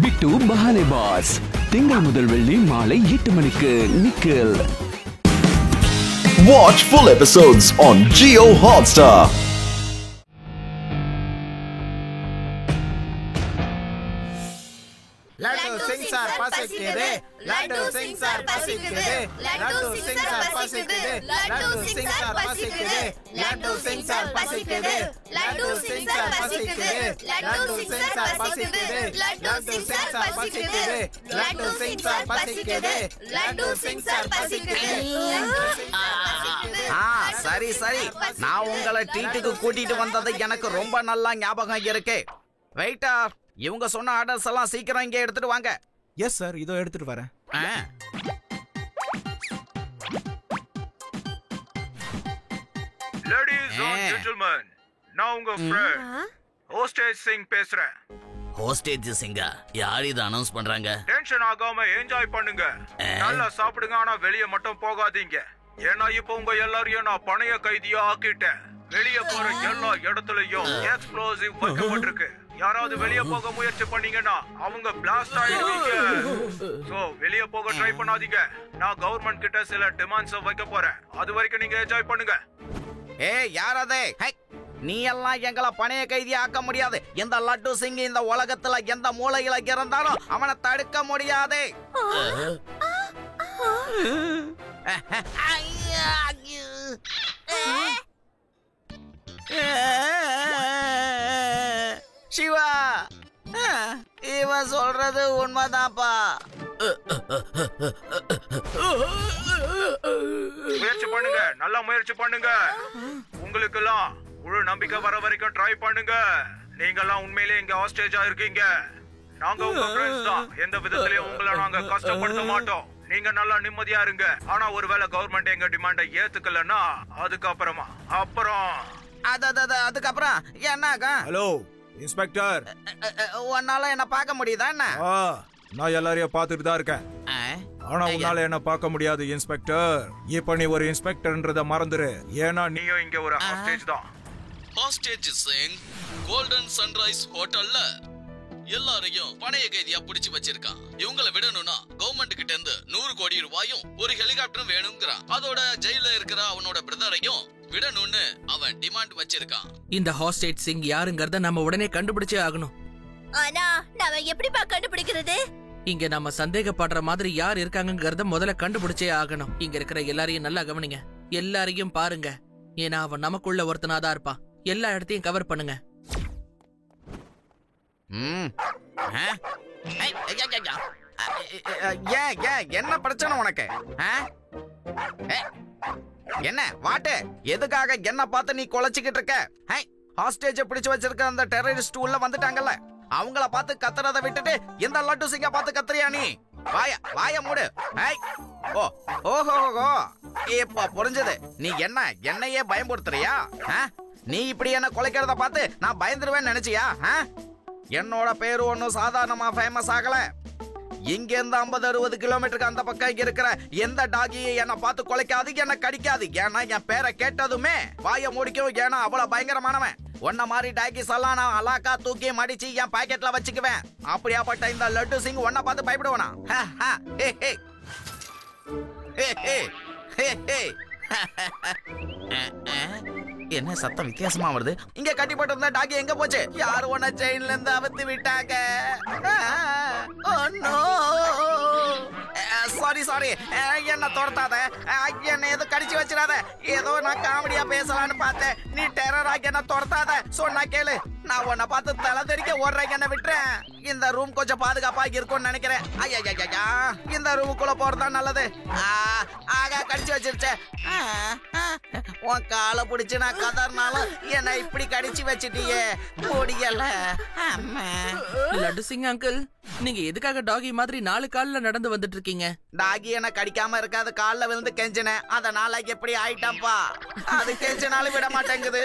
பிட்டு பஹானே pass திங்கள் முதல் வெள்ளி மாலை 8 மணிக்கு Nikhil. Watch full episodes on Jio Hotstar. Laddu Singh sir பசிக்குது, லட்டு சிங் சார் பசிக்குது, லட்டு சிங் சார் பசிக்குது, லட்டு சிங் சார் பசிக்குது, லட்டு சிங் சார் பசிக்குது, லட்டு சிங் சார் பசிக்குது, லட்டு சிங் சார் பசிக்குது, லட்டு சிங் சார் பசிக்குது, லட்டு சிங் சார் பசிக்குது, லட்டு சிங் சார் பசிக்குது. சரி சரி, நான் உங்களை ட்ரீட்டுக்கு கூட்டிட்டு வந்தது எனக்கு ரொம்ப நல்லா ஞாபகம் இருக்கு. வெயிட்டர், இவங்க சொன்ன ஆர்டர்ஸ் எல்லாம் சீக்கிரம் இங்க எடுத்துட்டு வாங்க. எஸ் சார், இதோ எடுத்துட்டு வரேன். Ladies and gentlemen, நான் உங்க ஃப்ரெண்ட் ஹோஸ்டேஜ் சிங் பேசுறேன். ஹோஸ்டேஜ் சிங்கா? யார் இத அனௌன்ஸ் பண்றாங்க? டென்ஷன் ஆகாம என்ஜாய் பண்ணுங்க, நல்லா சாப்பிடுங்க, ஆனா வெளிய மட்டும் போகாதீங்க. ஏன்னா இப்போ உங்க எல்லாரையும் நான் பணைய கைதியா ஆக்கிட்டேன். வெளிய போற எல்லா இடத்துலயும் எக்ஸ்ப்ளோசிவ் வைக்கப்பட்டிருக்கு. யாராவது வெளிய போக முயற்சி பண்ணீங்கன்னா அவங்க பிளாஸ்ட் ஆயிடுவீங்க. சோ வெளிய போக ட்ரை பண்ணாதீங்க. நான் கவர்மெண்ட் கிட்ட சில டிமாண்ட்ஸ் வைக்க போறேன். அது வரைக்கும் நீங்க என்ஜாய் பண்ணுங்க. ஏய், யாரதே? நீ எல்லாம் எங்களை பணைய கைதி ஆக்க முடியாது. இந்த லட்டு சிங் இந்த உலகத்துல எந்த மூலையில இருந்தாலும் அவனை தடுக்க முடியாது. சிவா, இவன் சொல்றது உண்மைதான்ப்பா. முயற்சி பண்ணுங்க, நல்லா முயற்சி பண்ணுங்க. உங்களுக்கு எல்லாம் முழு நம்பிக்கை வர வரைக்கும் ட்ரை பண்ணுங்க. நீங்க எல்லாம் உண்மையிலேயே இங்க ஹாஸ்டேஜா இருக்கீங்க. நாங்க உங்க ஃப்ரெண்ட்ஸ் தான். எந்த விதத்திலயும் உங்களை நாங்க கஷ்டப்படுத்த மாட்டோம். நீங்க நல்லா நிம்மதியா இருங்க. ஆனா ஒருவேளை கவர்மெண்ட் எங்க டிமாண்ட ஏத்துக்கலன்னா அதுக்கப்புறம் என்னாக்கா? ஹலோ இன்ஸ்பெக்டர், உன்னால என்ன பார்க்க முடியுதா என்ன? நான் எல்லாரையும் பார்த்துட்டு தான் இருக்கேன். ஆனா உன்னால என்ன பார்க்க முடியாது இன்ஸ்பெக்டர். இப்ப நீ ஒரு இன்ஸ்பெக்டர்ன்றத மறந்துரு. ஏன்னா நீயும் இங்க ஒரு ஹாஸ்டேஜ் தான். ஹாஸ்டேஜ் சிங் கோல்டன் சன்ரைஸ் ஹோட்டல்ல எல்லாரையும் பணைய கைதியா பிடிச்சு வச்சிருக்கான். இவங்களை விடணும்னா கவர்மெண்ட் கிட்ட இருந்து 100 கோடி ரூபாயும் ஒரு ஹெலிகாப்டரும் வேணும்ங்கறான். அதோட ஜெயில இருக்கிற அவனோட பிரதரையும் விடணும்னு அவன் டிமாண்ட் வச்சிருக்கான். இந்த ஹாஸ்டேஜ் சிங் யாருங்கறத நம்ம உடனே கண்டுபிடிச்சே ஆகணும். ஆனா நாம எப்படிப்பா கண்டுபிடிக்கிறது? இங்க நம்ம சந்தேகப்படுற மாதிரி யார் இருக்காங்கங்கறத முதல்ல கண்டுபிடிச்சே ஆகணும். இங்க இருக்கிற எல்லாரையும் நல்லா கவனிங்க. எல்லாரையும் பாருங்க. ஏன்னா அவன் நமக்குள்ள ஒருத்தனாதான் இருப்பான். எல்லா இடத்தையும் கவர் பண்ணுங்க. என்ன பிரச்சனை உனக்கு? என்ன வாட்டு? எதுக்காக என்ன பார்த்து நீ குலைச்சிக்கிட்டு இருக்க? ஹாஸ்டேஜ் பிடிச்சு வச்சிருக்க அந்த டெரரிஸ்ட் உள்ள வந்துட்டாங்கல்ல, அவங்கள பார்த்து கத்துறத விட்டுட்டு இந்த லட்டு சிங்க பார்த்து கத்துறியா நீ? வாய மூடு. ஓஹோ, இப்ப புரிஞ்சது. நீ என்னையே பயமுறுத்துறியா? நீ இப்படி என்ன குலைக்கிறத பார்த்து நான் பயந்துருவேன்னு நினைச்சியா? என்னோட பேரு ஒன்னும் சாதாரணமா ஃபேமஸ் ஆகல. இங்க இருந்து 50-60 கிலோமீட்டருக்கு அந்த பக்கம் இருக்கிற எந்த டாகியை என்ன பார்த்து குலைக்காது, என்ன கடிக்காது. ஏன்னா என் பேரை கேட்டதுமே வாய முடிக்கும். ஏன்னா அவ்வளவு பயங்கரமானவன். ஒன்ன மாதிரி டாகிஸ் எல்லாம் நான் அலாக்கா தூக்கி மடிச்சு என் பாக்கெட்ல வச்சுக்குவேன். அப்படியாப்பட்ட இந்த லட்டு சிங் ஒன்ன பார்த்து பயப்படுவானா? என்ன சத்தம் வித்தியாசமா வருது? இங்க கட்டிப்பட்டு இருந்த டாகி எங்க போச்சு? யாரு உன்ன செயின்ல இருந்து அவுத்து விட்டாங்க? சாரி, என்ன துரத்தாத, என்ன எதுவும் கடிச்சு வச்சிடாத. ஏதோ நான் காமெடியா பேசலான்னு பார்த்தேன். நீ டெரர் ஆகி என்ன துரத்தாத. சொன்னா கேளு, நான் உன்னை பார்த்து தலை தெறிக்க ஓடுறேன். என்ன விட்டுறேன். இந்த ரூம் கொஞ்சம் பாதுகாப்பா இருக்கும்னு நினைக்கிறேன். ஐயா, இந்த ரூமுக்குள்ள போறதா நல்லது. ஆகா, கடிச்சு வச்சிருச்சே. உன் காலை பிடிச்சு நான் கதறினாலும் என்ன இப்படி கடிச்சு வச்சிட்டியே, முடியல. லட்டு சிங் அங்கிள், நீங்க எதுக்காக டாகி மாதிரி 4 கால்ல நடந்து வந்துட்டு இருக்கீங்க? டாகி என்ன கடிக்காம இருக்காது. கால்ல விழுந்து கெஞ்சினேன், அதனால எப்படி ஆயிட்டாப்பா. அது கெஞ்சினாலும் விட மாட்டேங்குது.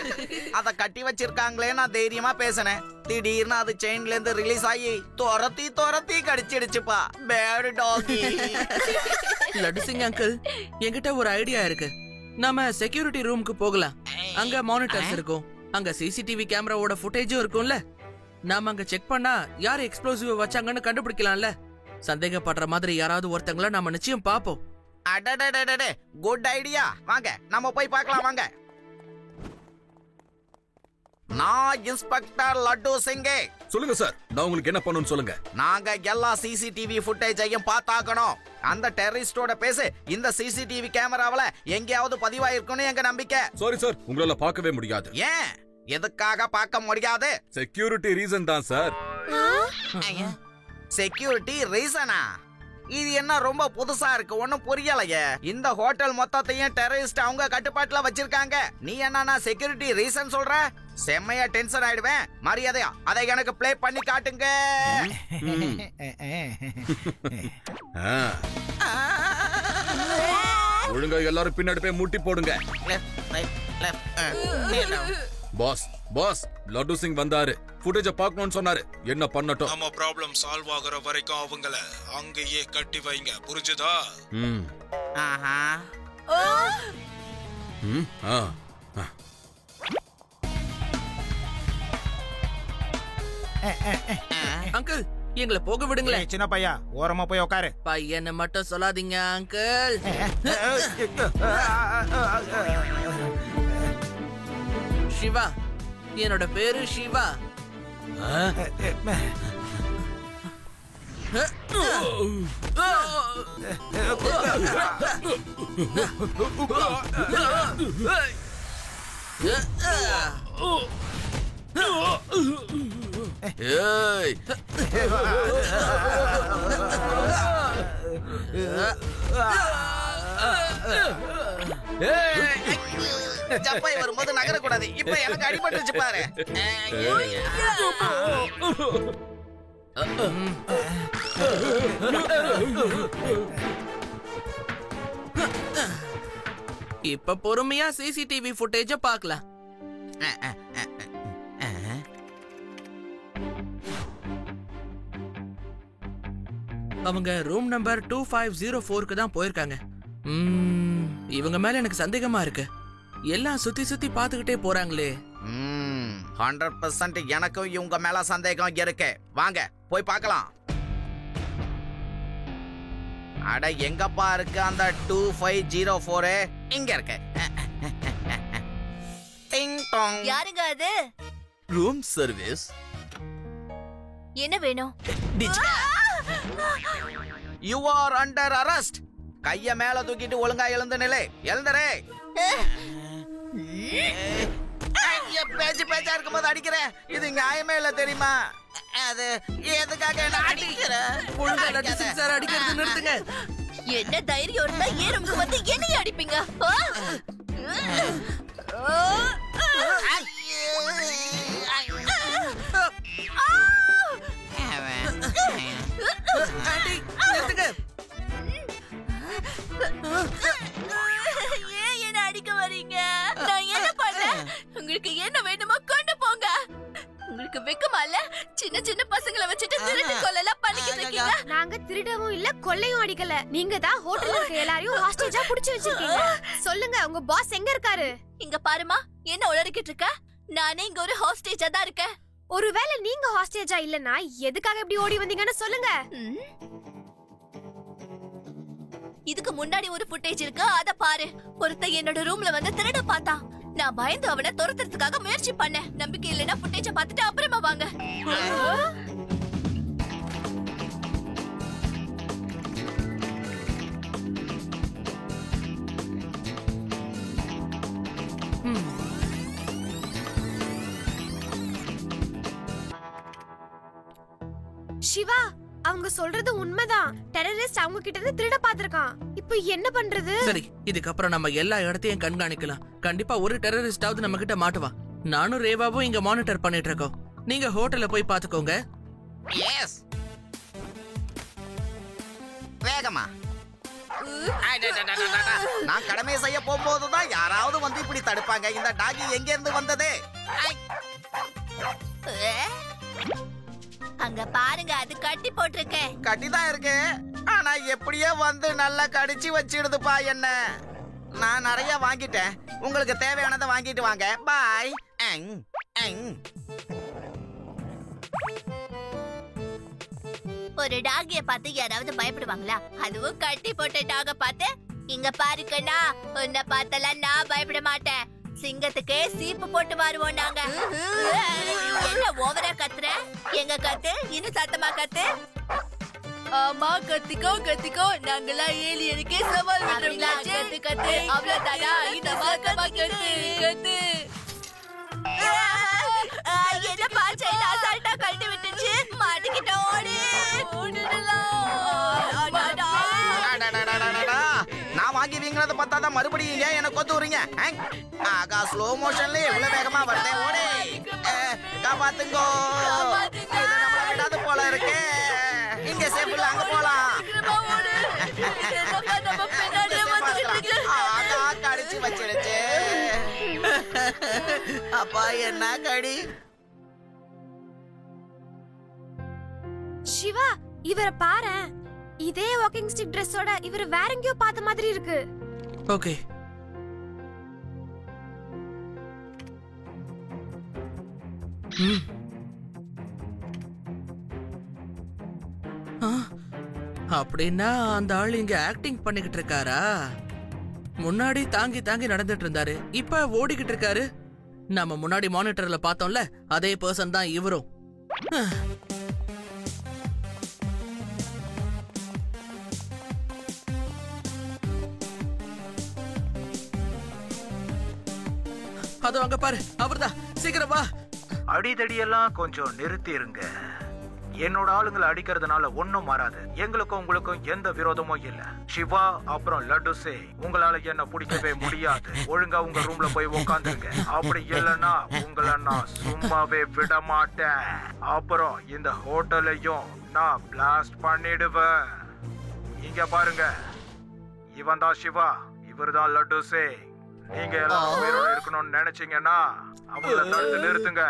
அத கட்டி வச்சிருக்காங்களே, நான் தைரியமா பேசினேன். திடீர்னு அது செயின்ல இருந்து ரிலீஸ் ஆகி துரத்தி கடிச்சிடுச்சுப்பா. பேட் டாகி. லட்டு சிங் அங்கிள், என்கிட்ட ஒரு ஐடியா இருக்கு. நாம செக்யூரிட்டி ரூமுக்கு போகலாம். அங்க மானிட்டர்ஸ் இருக்கும். அங்க சிசிடிவி கேமராவோட ஃபுட்டேஜும் இருக்கும்ல. நாம அங்க செக் பண்ணா யார் எக்ஸ்ப்ளோசிவ் வச்சாங்கன்னு கண்டுபிடிக்கலாம்ல. சந்தேகப்படுற மாதிரி யாராவது ஒருத்தங்கள நாம நிச்சயம் பாப்போம். அடடடடடே, குட் ஐடியா. வாங்க நம்ம போய் பார்க்கலாம் வாங்க. நான் இன்ஸ்பெக்டர் லட்டு சிங்கே. சொல்லுங்க சார், நான் உங்களுக்கு என்ன பண்ணணும்னு சொல்லுங்க. நாங்க எல்லா சிசிடிவி ஃபுட்டேஜையும் பார்த்தாக்கணும். அந்த டெரரிஸ்டோட பேசு இந்த சிசிடிவி கேமராவுல எங்கேயாவது பதிவாயிருக்குன்னு எங்க நம்பிக்கை. சாரி சார், உங்களால பார்க்கவே முடியாது. ஏன் எதுக்காக பார்க்க முடியாது? செக்யூரிட்டி ரீசன் தான் சார். செக்யூரிட்டி ரீசனா? இது என்ன ரொம்ப புதுசா இருக்கு, ஒன்னும் புரியலையே. இந்த ஹோட்டல் மொத்தத்தையும் டெரரிஸ்ட் அவங்க கட்டுப்பாட்டுல வச்சிருக்காங்க. நீ என்னன்னா செக்யூரிட்டி ரீசன் சொல்ற? செம்மையா டென்ஷன் ஆயிடுவேன். மரியாதையா அதை எனக்கு ப்ளே பண்ணி காட்டுங்க. ஒழுங்கா எல்லாரும் பின்னாடி போய் முட்டி போடுங்க. பாஸ் பாஸ், லட்டு சிங் வந்தாரு. ஃபுட்டேஜ பார்க்கணும்னு சொன்னாரு. என்ன பண்ணட்டும்? நம்ம ப்ராப்ளம் சால்வ் ஆகுற வரைக்கும் அவங்கள அங்கேயே கட்டி வைங்க, புரிஞ்சுதா? அங்கிள், எங்களை போக விடுங்களேன். சின்ன பையா, ஓரமா போய் உட்காரு. பையனை மட்டும் சொல்லாதீங்க அங்கிள். சிவா, என்னோட பேரு சிவா. ஏய், ஜப்பாய் வரும்போது நகரக்கூடாது. இப்ப எனக்கு அடிபட்டுச்சு பாரு. இப்ப பொறுமையா சிசிடிவி ஃபுட்டேஜ பார்க்கலாம். அவங்க ரூம் நம்பர் 2504க்கு தான் போயிருக்காங்க. இவங்க மேல எனக்கு சந்தேகமா இருக்கு. எல்லாம் சுத்தி சுத்தி பாத்துக்கிட்டே போறாங்களே. 100% எனக்கும் இவங்க மேல சந்தேகம் இருக்கு. வாங்க போய் பார்க்கலாம். அட எங்கப்பா இருக்கு அந்த 2504? இங்க இருக்கு. டிங் டாங். யாருங்க அது? Room service. என்ன வேணும்? You are under arrest. கைய மேல தூக்கிட்டு ஒழுங்கா எழுந்து நிலை. எழுந்தரே. பேச்சா இருக்கும்போது அடிக்கிறேன். இது நியாயமே இல்ல தெரியுமா? அது எதுக்காக என்ன அடிக்கிற? ஒழுங்கா லட்டு சிங் சார் அடிக்கிறது நிறுத்துங்க. என்ன தைரியம் இருந்தா ஏன் ரூமுக்கு வந்து என்னைய அடிப்பீங்க? ஏன் என்ன அடிக்க வரீங்க? நான் என்ன பண்ணேன்? உங்களுக்கு என்ன வேணுமோ கொண்டு போங்க. உங்களுக்கு வெக்கமா இல்ல? சின்ன சின்ன பசங்களை வச்சுட்டு திருட்டு கொலைலாம் பண்ணிக்கிட்டு இருக்கீங்க. நாங்க திருடவும் இல்ல, கொள்ளையும் அடிக்கல. நீங்க தான் ஹோட்டல்ல இருக்க எல்லாரையும் ஹாஸ்டேஜா புடிச்சு வச்சிருக்கீங்க. சொல்லுங்க, உங்க பாஸ் எங்க இருக்காரு? இங்க பாருமா, என்ன உளறிக்கிட்டு இருக்க? நானே இங்க ஒரு ஹாஸ்டேஜா தான் இருக்கேன். ஒருவேளை நீங்க ஹாஸ்டேஜா இல்லனா எதுக்காக இப்படி ஓடி வந்தீங்கன்னு சொல்லுங்க. இதுக்கு முன்னாடி ஒரு ஃபுட்டேஜ் இருக்கு, அத பாரு. ஒருத்தன் என்னோட ரூம்ல வந்து திருட பார்த்தான். நான் பயந்து அவனை துரத்துறதுக்காக முயற்சி பண்ணேன். நம்பிக்கை இல்லைன்னா ஃபுட்டேஜ பார்த்துட்டு அப்புறமா வாங்க. சிவா, அவங்க சொல்றது உண்மைதான். டெரரிஸ்ட் அவங்க கிட்ட இருந்து திருட பாத்துருக்கான். இப்போ என்ன பண்றது? சரி, இதுக்கப்புறம் நம்ம எல்லா இடத்தையும் கண்காணிக்கலாம். கண்டிப்பா ஒரு டெரரிஸ்டாவது நம்ம கிட்ட மாட்டுவான். நானும் ரேவாவும் இங்க மானிட்டர் பண்ணிட்டு இருக்கோம். நீங்க ஹோட்டல்ல போய் பாத்துக்கோங்க. எஸ். வேகமா. நான் கடமை செய்ய போகும்போதுதான் யாராவது வந்து இப்படி தடுப்பாங்க. இந்த டாகி எங்க இருந்து வந்தது? அங்க பாருங்க, அது கட்டி போட்டிருக்கேன். கட்டிதான் இருக்கு, ஆனா எப்படியோ வந்து நல்லா கடிச்சு வச்சிடுதுப்பா என்ன. நான் நிறைய வாங்கிட்டேன். உங்களுக்கு தேவையானதை வாங்கிட்டு வாங்க. பாய். ஒரு டாகிய பார்த்து யாராவது பயப்படுவாங்களா? அதுவும் கட்டி போட்ட டாக பார்த்து. இங்க பாருக்கண்ணா, உன்னை பார்த்தலாம் நான் பயப்பட மாட்டேன். சிங்கத்துக்கே சீப்பு போட்டு வருவோம் நாங்க. என்ன ஓவரா கத்துற? எங்க கத்து, இன்னும் சத்தமா கத்து. ஆமா, கத்திக்கோ கத்திக்கோ, நாங்கெல்லாம் ஏலியனுக்கே சவால் விடுறோம்ல. கத்து கத்து, அவ்வளவுதானா? இந்த மாக்கமா கத்து கத்து. என்ன பாச்சை அசால்ட்டா கழட்டி விட்டுச்சு. மாட்டிக்கிட்ட ஓடு. நான் வாங்கி வீங்கிறத பார்த்தாதான் மறுபடியும் ஏன் என்ன கொத்து வரீங்க? ஆகா, ஸ்லோ மோஷன்ல எவ்வளவு வேகமா வருதே. ஓடு, காப்பாத்துங்கோ. இது நம்மள விடாது போல இருக்கு. இங்க சேஃப் இல்ல, அங்க போலாம். கடிச்சு வச்சிருச்சு. அப்பா என்ன கடி. சிவா, இவரை பாரு. இதே வாக்கிங் ஸ்டிக் Dressோட இவர் வேற எங்கேயோ பார்த்த மாதிரி இருக்கு. ஓகே, அப்படின்னா அந்த ஆள் இங்க ஆக்டிங் பண்ணிக்கிட்டு இருக்காரா? முன்னாடி தாங்கி தாங்கி நடந்துட்டு இருந்தாரு, இப்ப ஓடிக்கிட்டு இருக்காரு. நம்ம முன்னாடி மானிட்டர்ல பார்த்தோம்ல, அதே பர்சன் தான் இவரும். அதோ அங்க பாரு, அவர்தான். சீக்கிரம் வா. அடிதடியெல்லாம் கொஞ்சம் நிறுத்திருங்க. என்னோட ஆளுங்களை அடிக்கிறதுனால ஒன்னும் மாறாது. எங்களுக்கும் உங்களுக்கும் எந்த விரோதமும் இல்ல. சிவா அப்புறம் லட்டு சே, உங்களால என்ன பிடிக்கவே முடியாது. ஒழுங்கா உங்க ரூம்ல போய் உட்காந்துருங்க. அப்படி இல்லைன்னா உங்களை நான் சும்மாவே விட மாட்டேன். அப்புறம் இந்த ஹோட்டலையும் நான் பிளாஸ்ட் பண்ணிடுவேன். இங்க பாருங்க, இவன் தான் சிவா, இவர்தான் லட்டு சே. நீங்க எல்லாம் உயிரோட இருக்கணும்னு நினைச்சீங்கன்னா அவங்கள தடுத்து நிறுத்துங்க.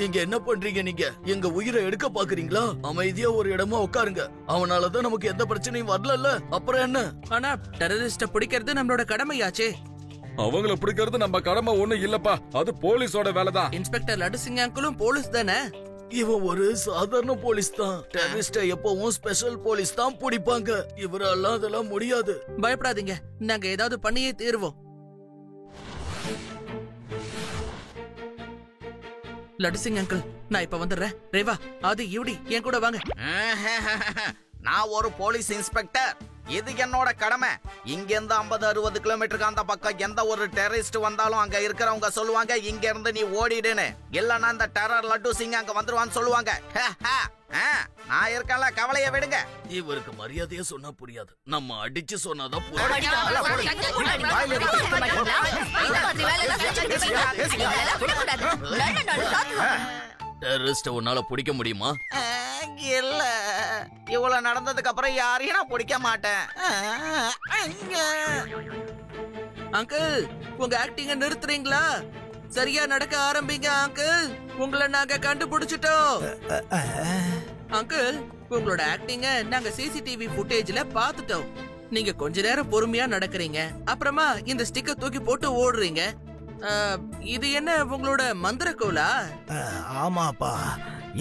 இங்க என்ன பண்றீங்க? நீங்க எங்க உயிரை எடுக்க பாக்குறீங்களா? அமைதியா ஒரு இடமா உட்காருங்க. அவனாலதான் நமக்கு எந்த பிரச்சனையும் வரல. அப்புறம் என்ன? ஆனா டெரரிஸ்ட பிடிக்கிறது நம்மளோட கடமையாச்சே. அவங்கள பிடிக்கிறது நம்ம கடமை ஒண்ணும் இல்லப்பா, அது போலீஸோட வேலைதான். இன்ஸ்பெக்டர் லட்டு சிங் அங்கிளும் போலீஸ் தானே? இவன் ஒரு சாதாரண போலீஸ் தான். டெரரிஸ்ட எப்பவும் ஸ்பெஷல் போலீஸ் தான் பிடிப்பாங்க. இவரெல்லாம் அதெல்லாம் முடியாது. பயப்படாதீங்க, நாங்க ஏதாவது பண்ணியே தீர்வோம். லட்டு சிங் அங்கிள், நான் இப்ப வந்துடுறேன். ரேவா, அது யூடி, என் கூட வாங்க. நான் ஒரு போலீஸ் இன்ஸ்பெக்டர். இது என்னோட கடமை. இங்க இருந்து 50-60 கிலோமீட்டருக்கு அந்த பக்கம் எந்த ஒரு டெரரிஸ்ட் வந்தாலும் அங்க இருக்கிறவங்க சொல்லுவாங்க, இங்க இருந்து நீ ஓடிடுன்னு. இல்லன்னா இந்த டெரர் லட்டு சிங் அங்க வந்துருவான்னு சொல்லுவாங்க. நான் இருக்கல, கவலைய விடுங்க. இவருக்கு மரியாதையா சொன்னா புரியாது, நம்ம அடிச்சு சொன்னாதான் டெரரிஸ்ட உன்னால பிடிக்க முடியுமா? இல்ல, இவ்வளவு நடந்ததுக்கு அப்புறம் யாரையும் நான் பிடிக்க மாட்டேன். அங்கிள், உங்க ஆக்டிங்க நிறுத்துறீங்களா? சரியா நடக்க ஆரம்பிங்க அங்கிள். உங்களை நாங்க கண்டுபிடிச்சிட்டோம். அங்கிள், உங்களோட ஆக்டிங்க நாங்க சிசிடிவி ஃபுட்டேஜ்ல பாத்துட்டோம். நீங்க கொஞ்ச நேரம் பொறுமையா நடக்கிறீங்க, அப்புறமா இந்த ஸ்டிக்க தூக்கி போட்டு ஓடுறீங்க. இது என்ன உங்களோட மந்திரக்கோலா? ஆமாப்பா,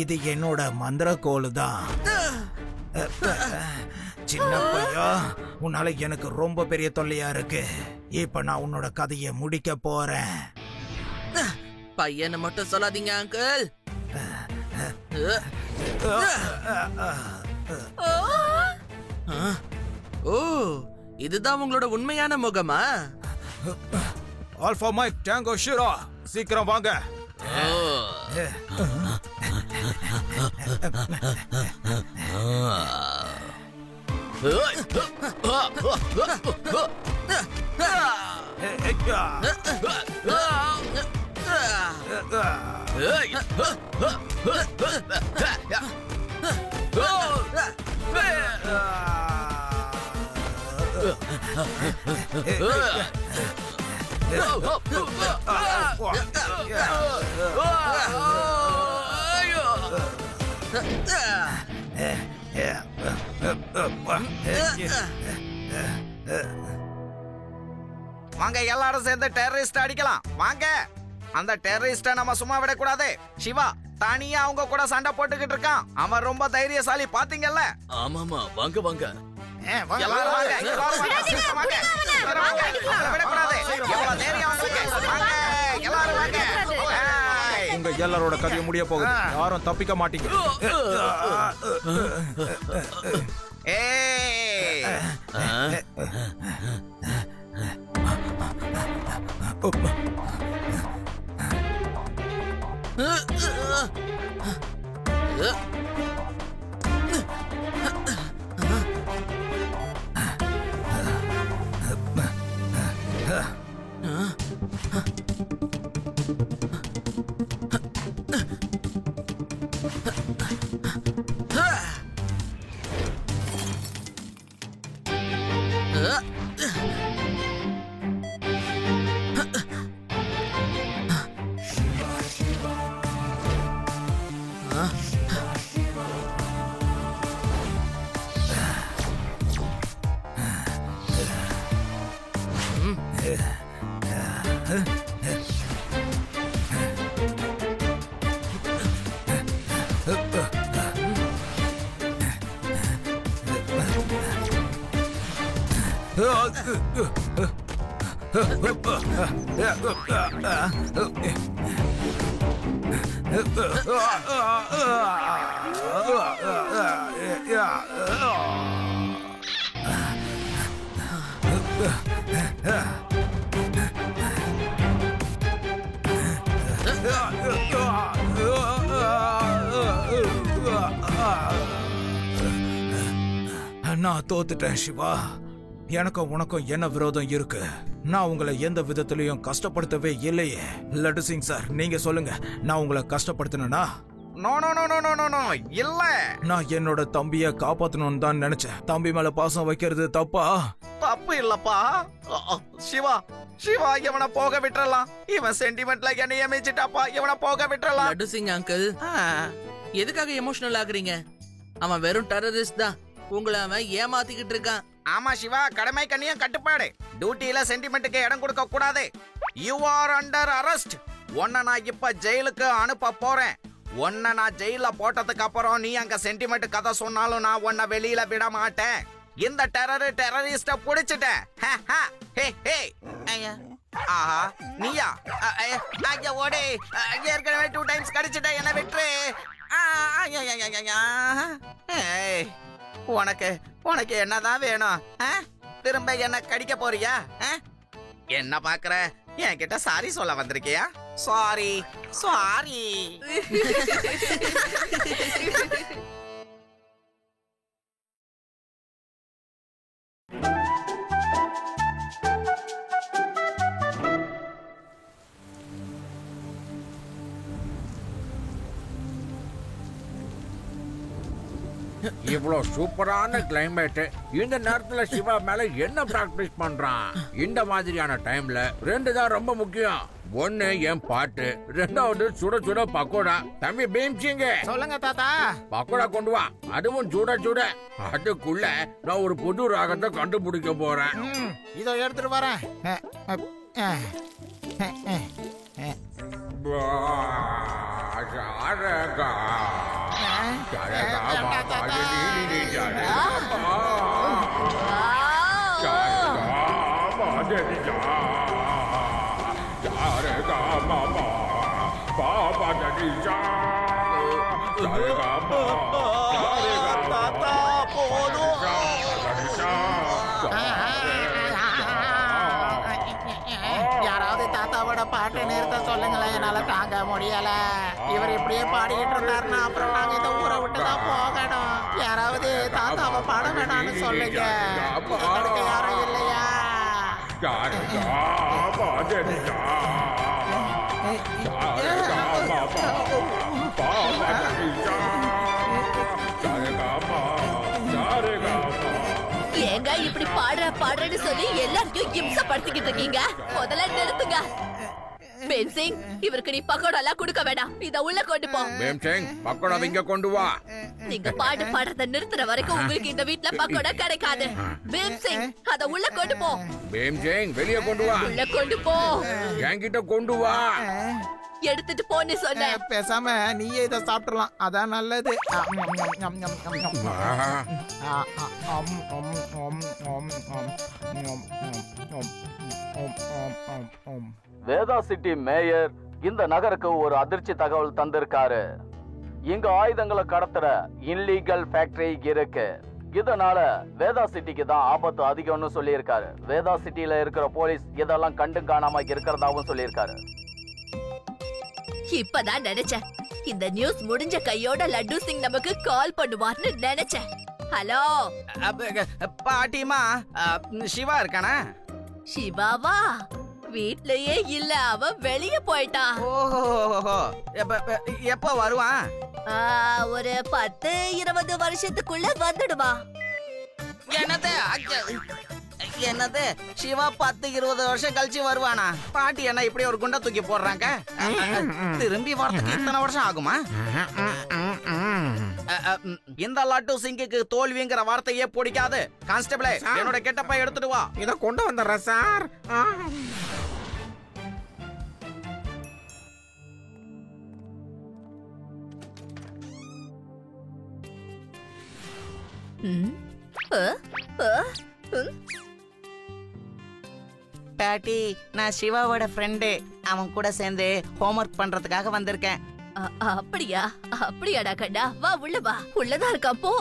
இது என்னோட மந்திரக்கோலு தான். சின்ன பையா, உன்னால எனக்கு ரொம்ப பெரிய தொல்லையா இருக்கு. இப்ப நான் உன்னோட கதையை முடிக்க போறேன். பையனை மட்டும் சொல்லாதீங்க அங்கிள். ஓ, இதுதான் உங்களோட உண்மையான முகமா? ஆல்பா மைக் டேங்கோ ஷீரா, சீக்கிரம் வாங்க. வாங்க, எல்லாரும் சேர்ந்து டெரரிஸ்ட் அடிக்கலாம். வாங்க, அந்த டெரரிஸ்ட நம்ம சும்மா விடக்கூடாது. சிவா, தனியா அவங்க கூட சண்டை போட்டுக்கிட்டு இருக்கான். அவன் ரொம்ப தைரியசாலி பாத்தீங்கல்ல. ஆமாமா, வாங்க வாங்க. எல்லாரும் வாங்க, எல்லாரும் வாங்க, சீக்கிரம் வாங்க. அவங்கள விடக்கூடாது. எவ்வளவு தைரியம் உங்களுக்கு? வாங்க, எல்லாரும் வாங்க. உங்க எல்லாரோட கதையை முடிய போகுது. யாரும் தப்பிக்க மாட்டீங்க. ஏய், நான் தோத்துட்டேன் சிவா. எனக்கும் உனக்கும் என்ன விரோதம் இருக்கு? நான் உங்களை எந்த விதத்திலையும் கஷ்டப்படுத்தவே இல்லையே. லட்டு சிங் சார், நீங்க சொல்லுங்க, நான் உங்களை கஷ்டப்படுத்தினா? No no no no no no, இல்ல. நான் என்னோட தம்பிய காப்பாத்தணும்னு தான் நினைச்சேன். தம்பி மேல பாசம் வைக்கிறது தப்பா? தப்பு இல்லப்பா. சிவா சிவா, இவனை போக விட்டுறலாம். இவன் சென்டிமெண்ட்ல என்னைய மேய்ச்சிட்டாப்பா. இவனை போக விட்டுறலாம். லட்டு சிங் அங்கிள், எதுக்காக எமோஷனல் ஆகுறீங்க? அவன் வெறும் டெரரிஸ்ட் தான். உங்களை அவன் ஏமாத்திக்கிட்டு இருக்கான். ஆமா சிவா, கடமை கண்ணியம் கட்டுப்பாடு. டியூட்டில சென்டிமெண்ட்டுக்கு இடம் கொடுக்க கூடாது. You are under arrest. உன்னை நான் இப்ப ஜெயிலுக்கு அனுப்ப போறேன். உன்னை நான் ஜெயில போட்டதுக்கு அப்புறம் நீ அங்க சென்டிமெண்ட் கதை சொன்னாலும் நான் உன்னை வெளியில விட மாட்டேன். இந்த டெரரிஸ்ட புடிச்சிட்டேன். ஆஹா, நீயா? ஓடே, ஏற்கனவே 2 டைம்ஸ் கடிச்சிட்ட. என்ன விட்டுரு. உனக்கு உனக்கு என்னதான் வேணும்? திரும்ப என்ன கடிக்க போறியா? என்ன பாக்குற? என்கிட்ட சாரி சொல்ல வந்திருக்கியா? Sorry sorry. இவ்வளவு சூப்பரான கிளைமேட். இந்த நேரத்துல சிவா மேல என்ன பிராக்டிஸ் பண்றான்? இந்த மாதிரியான டைம்ல 2 தான் ரொம்ப முக்கியம். 1 என் பாட்டு, 2வது சுட சுட பக்கோடா. தம்பி பீம்சிங்க, சொல்லுங்க தாத்தா. பக்கோடா கொண்டு வா, அதுவும் சுட சுட. அதுக்குள்ள நான் ஒரு புது ராகத்தை கண்டுபிடிக்க போறேன். இதோ எடுத்துட்டு வரேன். யாராவது தாத்தாவோட பாட்டை நிறுத்த சொல்லுங்களேன், என்னால தாங்க முடியல. இவர் இப்படியே பாடிக்கிட்டு இருந்தாருன்னா அப்புறம் நாங்க இந்த ஊரை விட்டு தான் போகணும். யாராவது தாத்தாவை பாட வேணாம்னு சொல்லுங்க. யாரும் இல்லையா? ஏங்க இப்படி பாடுறேன்னு சொல்லி எல்லாரையும் இம்சப்படுத்திக்கிட்டு இருக்கீங்க? முதல்ல நிறுத்துங்க. பேம் சிங், இவருக்கு நீ பக்கோடா எல்லாம் கொடுக்க வேண்டாம். இத உள்ள கொண்டு போ. பேம் சிங், பக்கோடா இங்க கொண்டு வா. நீங்க பாட்டு பாடுறத நிறுத்துற வரைக்கும் உங்களுக்கு இந்த வீட்ல பக்கோடா கிடைக்காது. பேம் சிங், அத உள்ள கொண்டு போ. பேம் சிங், வெளிய கொண்டு வா. உள்ள கொண்டு போ. என்கிட்ட கொண்டு வா. எடுத்துட்டு போன்னு சொன்னேன். பேசாம நீயே இத சாப்பிடலாம், அதான் நல்லது. வேதா சிட்டி மேயர் இந்த நகருக்கு ஒரு அதிர்ச்சி தகவல் தந்திருக்காரு. இங்க ஆயுதங்களை கடத்துற இல்லீகல் ஃபேக்டரி இருக்கு. இதனால வேதா சிட்டிக்கு தான் ஆபத்து அதிகம்னு சொல்லியிருக்காரு. வேதா சிட்டில இருக்கிற போலீஸ் இதெல்லாம் கண்டு காணாம இருக்கிறதாவும் சொல்லியிருக்காரு. இப்பதான் நினைச்சேன், இந்த நியூஸ் முடிஞ்ச கையோட லட்டு சிங் நமக்கு கால் பண்ணுவார்னு நினைச்சேன். ஹலோ பாட்டிமா, சிவா இருக்கானா? சிவாவா? வீட்லயே இல்ல, அவன் வெளிய போயிட்டான். ஓஹோ, எப்ப வருவான்? ஒரு 10-20 வருஷத்துக்குள்ள வந்துடுவான். என்னது சிவா 10-20 வருஷம் கழிச்சு வருவானா? பாட்டி என்ன இப்படி ஒரு குண்டை தூக்கி போடுறாங்க? திரும்பி வரதுக்கு இத்தனை வருஷம் ஆகுமா? இந்த லட்டு சிங்குக்கு தோல்விங்கிற வார்த்தையே பிடிக்காது. கான்ஸ்டபிளே, என்னோட கெட்டப்பை எடுத்துட்டு வா. இத கொண்டு வந்துடுறேன் சார். பாட்டி, நான் சிவாவோட ஃப்ரெண்டு. அவன் கூட சேர்ந்து ஹோம்வொர்க் பண்றதுக்காக வந்திருக்கேன். அப்படியா? அப்படியாடா கண்ணா, வா உள்ள வா. உள்ளதா இருக்கா, போ.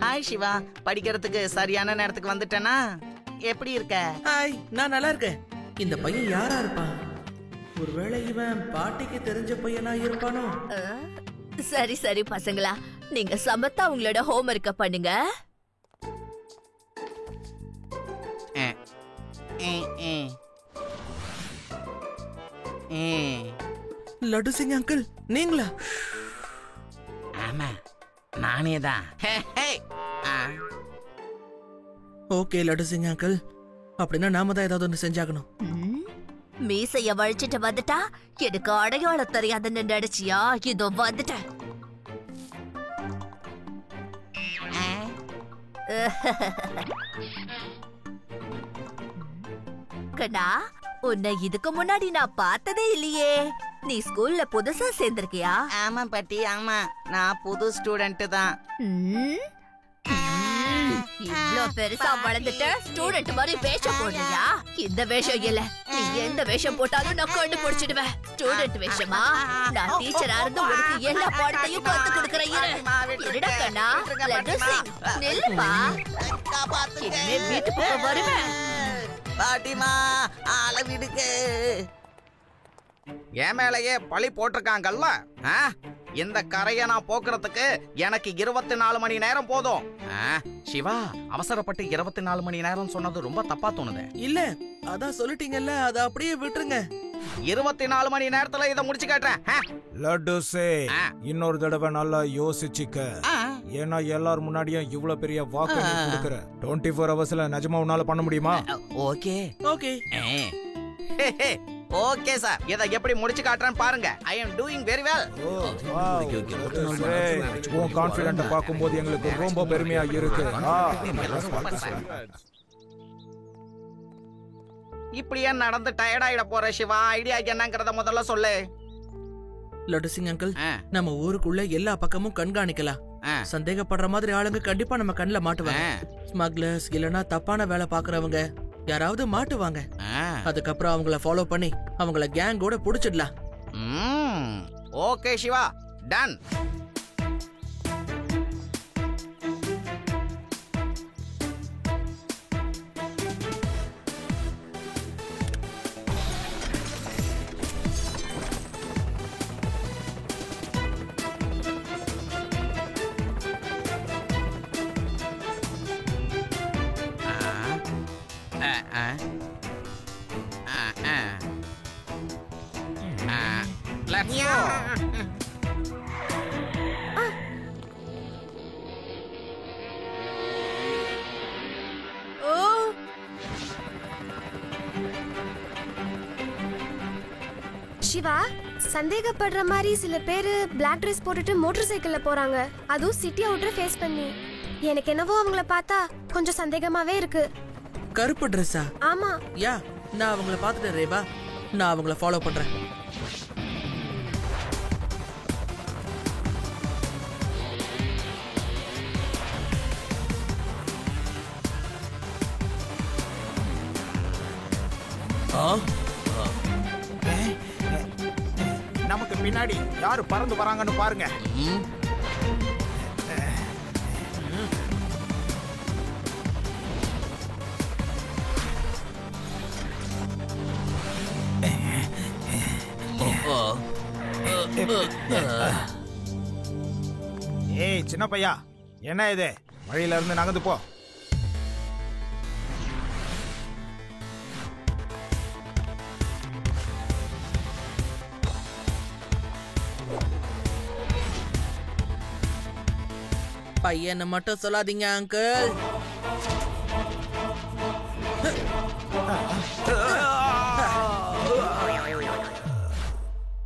ஹாய் சிவா, படிக்கிறதுக்கு சரியான நேரத்துக்கு வந்துட்டேனா? எப்படி இருக்க? ஹாய், நான் நல்லா இருக்கேன். இந்த பையன் யாரா இருப்பான்? ஒருவேளை இவன் பாட்டிக்கு தெரிஞ்ச பையனா இருப்பானோ? சரி சரி பசங்களா, நீங்க சமத்தா உங்களோட ஹோம்வொர்க்க பண்ணுங்க. லட்டு சிங் அங்கிள், நீங்களா? ஆமா, நானே தான். ஓகே லட்டு சிங் அங்கிள், அப்படின்னா நாம தான் ஏதாவது ஒன்று செஞ்சாகணும். மீசைய வழிச்சிட்டு வந்துட்டா எனக்கு அடையாளம் தெரியாதுன்னு நினைச்சியா? இதோ வந்துட்டேன். கண்ணா, உன்னை இதுக்கு முன்னாடி நான் பார்த்ததே இல்லையே. நீ ஸ்கூல்ல புதுசா சேர்ந்திருக்கியா? ஆமா பாட்டி, ஆமா, நான் புது ஸ்டூடெண்ட் தான். இவ்ளோ பெருசா வளர்ந்துட்ட ஸ்டூடெண்ட் மாதிரி வேஷம் போடுறியா? இந்த வேஷம் இல்ல, நீ எந்த வேஷம் போட்டாலும் நான் கண்டுபிடிச்சிடுவேன். ஸ்டூடெண்ட் வேஷமா? நான் டீச்சரா இருந்து உனக்கு எல்லா பாடத்தையும் கத்து கொடுக்கறேன். இருடா கண்ணா, லட்டு சிங், நில்லுப்பா. இனிமே வீட்டுக்கு வருவேன். பாட்டிமா, ஆள விடுங்க. என் மேலேயே பழி போட்டிருக்காங்கல்ல. இந்த கரையை நான் போக்குறதுக்கு எனக்கு 24 மணி நேரம் போதும். சிவா, அவசரப்பட்டு 24 மணி நேரம் சொன்னது ரொம்ப தப்பா தோணுது. இல்ல, அதான் சொல்லிட்டீங்கல்ல, அதை அப்படியே விட்டுருங்க. 24 மணி நேரத்துல இதை முடிச்சு காட்டுறேன். லட்டு சிங், இன்னொரு தடவை நல்லா யோசிச்சுக்க. ஏன்னா எல்லாரும் முன்னாடியும் இவ்வளவு பெரிய வாக்கு நீ கொடுக்கற. 24 ஹவர்ஸ்ல நிஜமா உன்னால பண்ண முடியுமா? ஓகே ஓகே ஓகே சார், இதை எப்படி முடிச்சு காட்டுறேன்னு பாருங்க. ஐ அம் டூயிங் வெரி வெல். உன் கான்ஃபிடென்ட் பாக்கும்போது எங்களுக்கு ரொம்ப பெருமையா இருக்கு. இப்படியே நடந்து டயர்டாயிட போற சிவா, ஐடியா என்னங்கறத முதல்ல சொல்லு. லட்டு சிங் அங்கிள், நம்ம ஊருக்குள்ள எல்லா பக்கமும் கண்காணிக்கலாம். சந்தேகப்படுற மாதிரி ஆளுங்க கண்டிப்பா நம்ம கண்ணுல மாட்டுவாங்க. ஸ்மக்லர்ஸ் இல்லனா தப்பான வேலை பாக்குறவங்க யாராவது மாட்டுவாங்க. அதுக்கப்புறம் அவங்கள ஃபாலோ பண்ணி அவங்கள கேங்கோட புடிச்சிடலாம். Okay Shiva, done. Let's go. Shiva, சந்தேகப்படுற மாதிரி சில பேரு பிளாக் ட்ரெஸ் போட்டுட்டு மோட்டார் சைக்கிள்ல போறாங்க, அதுவும் சிட்டி அவுட்டர் ஃபேஸ் பண்ணி. எனக்கு என்னவோ அவங்கள பார்த்தா கொஞ்சம் சந்தேகமாவே இருக்கு. கருப்பு ட்ரெஸ்ஸா? ஆமா. யா, நான் அவங்கள பார்த்துட்டேன் ரேவா. நான் அவங்கள ஃபாலோ பண்றேன். நமக்கு பின்னாடி யாரு பறந்து வராங்கன்னு பாருங்க. ஏய் சின்ன பையா, என்ன இது? வழியில இருந்து நகர்ந்து போ. பையனை மட்டும் சொல்லாதீங்க அங்கிள்.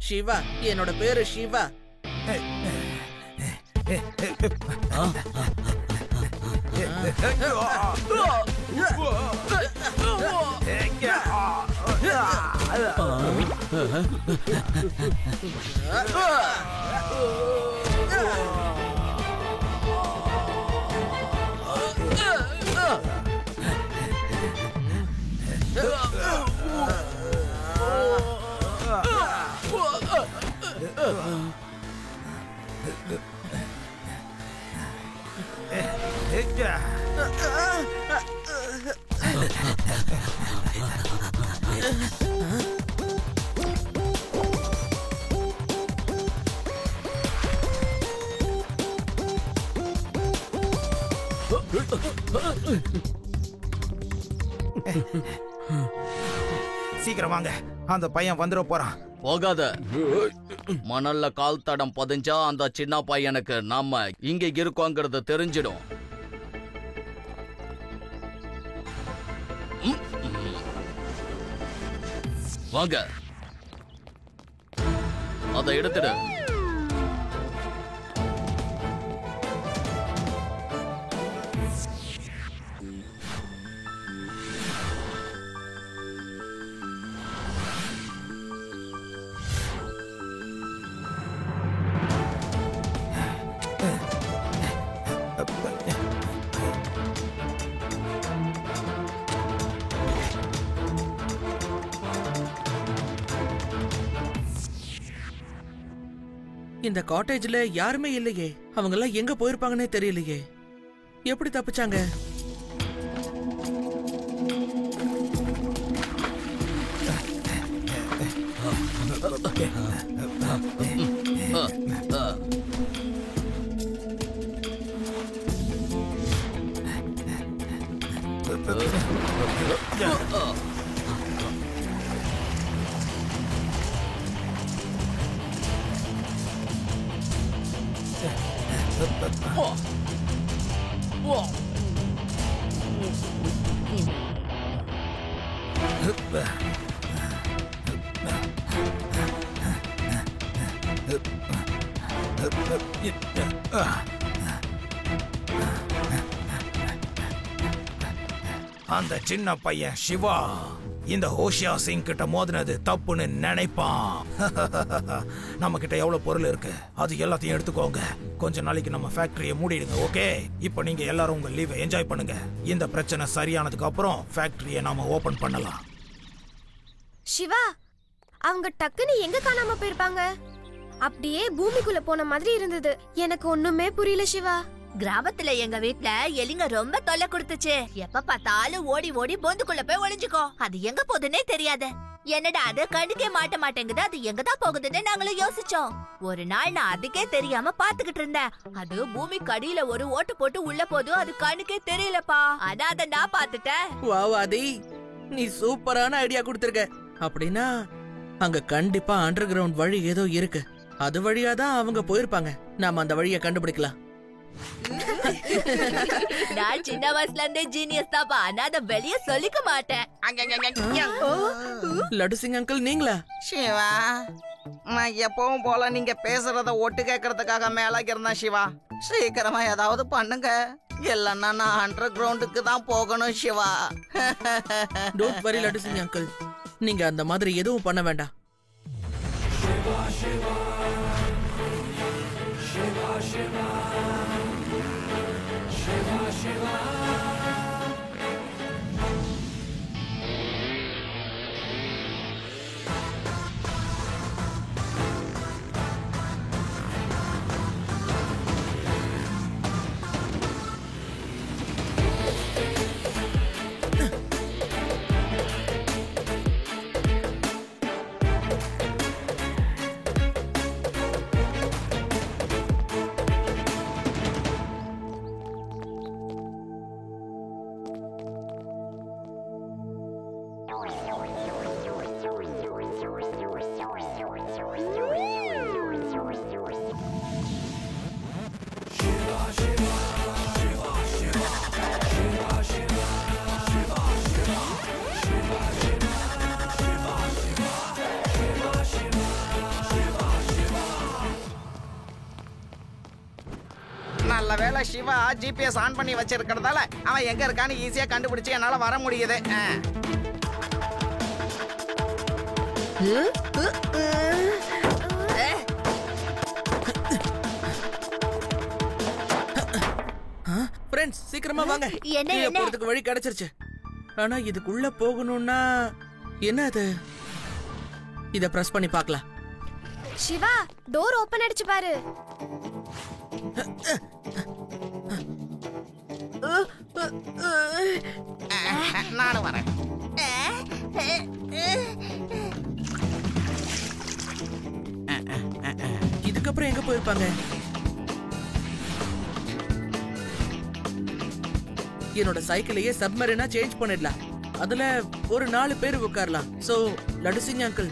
சிவா, என்னோட பேரு சிவா. சீக்கிரம் வாங்க, அந்த பையன் வந்துட போறான். போகாத. மணல்ல கால் தடம் பதிஞ்சா அந்த சின்ன பையனுக்கு நாம இங்க இருக்கோங்கிறது தெரிஞ்சிடும். வாங்க, அதை எடுத்துடு. இந்த காட்டேஜ்ல யாருமே இல்லையே. அவங்க எல்லாம் எங்க போயிருப்பாங்கன்னே தெரியலையே. எப்படி தப்பிச்சாங்க? அந்த சின்ன பையன் சிவா இந்த ஹோஷியா சிங் கிட்ட மோதினது தப்புன்னு நினைப்பான். நம்ம கிட்ட எவ்வளவு பொருள் இருக்கு அது எல்லாத்தையும் எடுத்துக்கோங்க. கொஞ்ச நாளைக்கு நம்ம ஃபேக்டரியை மூடிடுங்க. ஓகே, இப்போ நீங்க எல்லாரும் உங்க லீவை என்ஜாய் பண்ணுங்க. இந்த பிரச்சனை சரியானதுக்கு அப்புறம் ஃபேக்டரியை நாம ஓபன் பண்ணலாம். சிவா, அவங்க டக்குன்னு எங்க காணாம போயிருப்பாங்க? அப்படியே பூமிக்குள்ள போன மாதிரி இருந்தது. எனக்கு ஒண்ணுமே புரியல சிவா. கிராமத்துல எங்க வீட்ல எலிங்க ரொம்ப தொல்லை கொடுத்துச்சு. எப்ப பார்த்தாலும் ஓடி ஓடி பொந்துக்குள்ள போய் ஒளிஞ்சுக்கோ. அது எங்க போகுதுன்னே தெரியாது. என்னடா அது கண்டுக்கே மாட்டேங்குது, அது எங்கதான் போகுதுன்னு நாங்களும் யோசிச்சோம். ஒரு நாள் நான் அதுக்கே தெரியாம பாத்துக்கிட்டு இருந்தேன். அது பூமிக்கு அடியில ஒரு ஓட்டு போட்டு உள்ள போதும், அது கண்ணுக்கே தெரியலப்பா. ஆனா அத நான் பாத்துட்டேன். வாவ் ஆதி, நீ சூப்பரான ஐடியா கொடுத்திருக்க. அப்படின்னா அங்க கண்டிப்பா அண்டர் கிரவுண்ட் வழி ஏதோ இருக்கு. அது வழியாதான் அவங்க போயிருப்பாங்க. நாம அந்த வழியை கண்டுபிடிக்கலாம். நான் சின்ன வயசுல இருந்தே ஜீனியஸ் தாப்பா, ஆனா அதை வெளியே சொல்லிக்க மாட்டேன். லட்டு சிங் அங்கிள் நீங்களா? சிவா, நான் எப்பவும் போல நீங்க பேசுறத ஒட்டு கேட்கறதுக்காக மேல இருந்தேன் சிவா. சீக்கிரமா ஏதாவது பண்ணுங்க, இல்லன்னா நான் அண்டர் கிரவுண்டுக்கு தான் போகணும் Siva. Don't worry laddu Singh uncle, நீங்க அந்த மாதிரி எதுவும் பண்ண வேண்டாம். நல்ல வேளை சிவா ஜிபிஎஸ் ஆன் பண்ணி வச்சிருக்கிறதால அவன் எங்க இருக்கான்னு ஈஸியா கண்டுபிடிச்சு என்னால வர முடியுது. ஃப்ரெண்ட்ஸ் சீக்கிரமா வாங்க, கீழே போறதுக்கு வழி கிடைச்சிருச்சு. ஆனா இதுக்குள்ள போகணும்னா என்ன அது? இத பிரஸ் பண்ணி பார்க்கலாம். சிவா, டோர் ஓபன் ஆயிடுச்சு பாரு. நானும் வரேன். இதுக்கப்புறம் எங்க போயிருப்பாங்க? என்னோட சைக்கிளையே சப்மரீனா சேஞ்ச் பண்ணிடலாம். அதுல ஒரு 4 பேர் உட்காரலாம். சோ லட்டு சிங் அங்கிள்,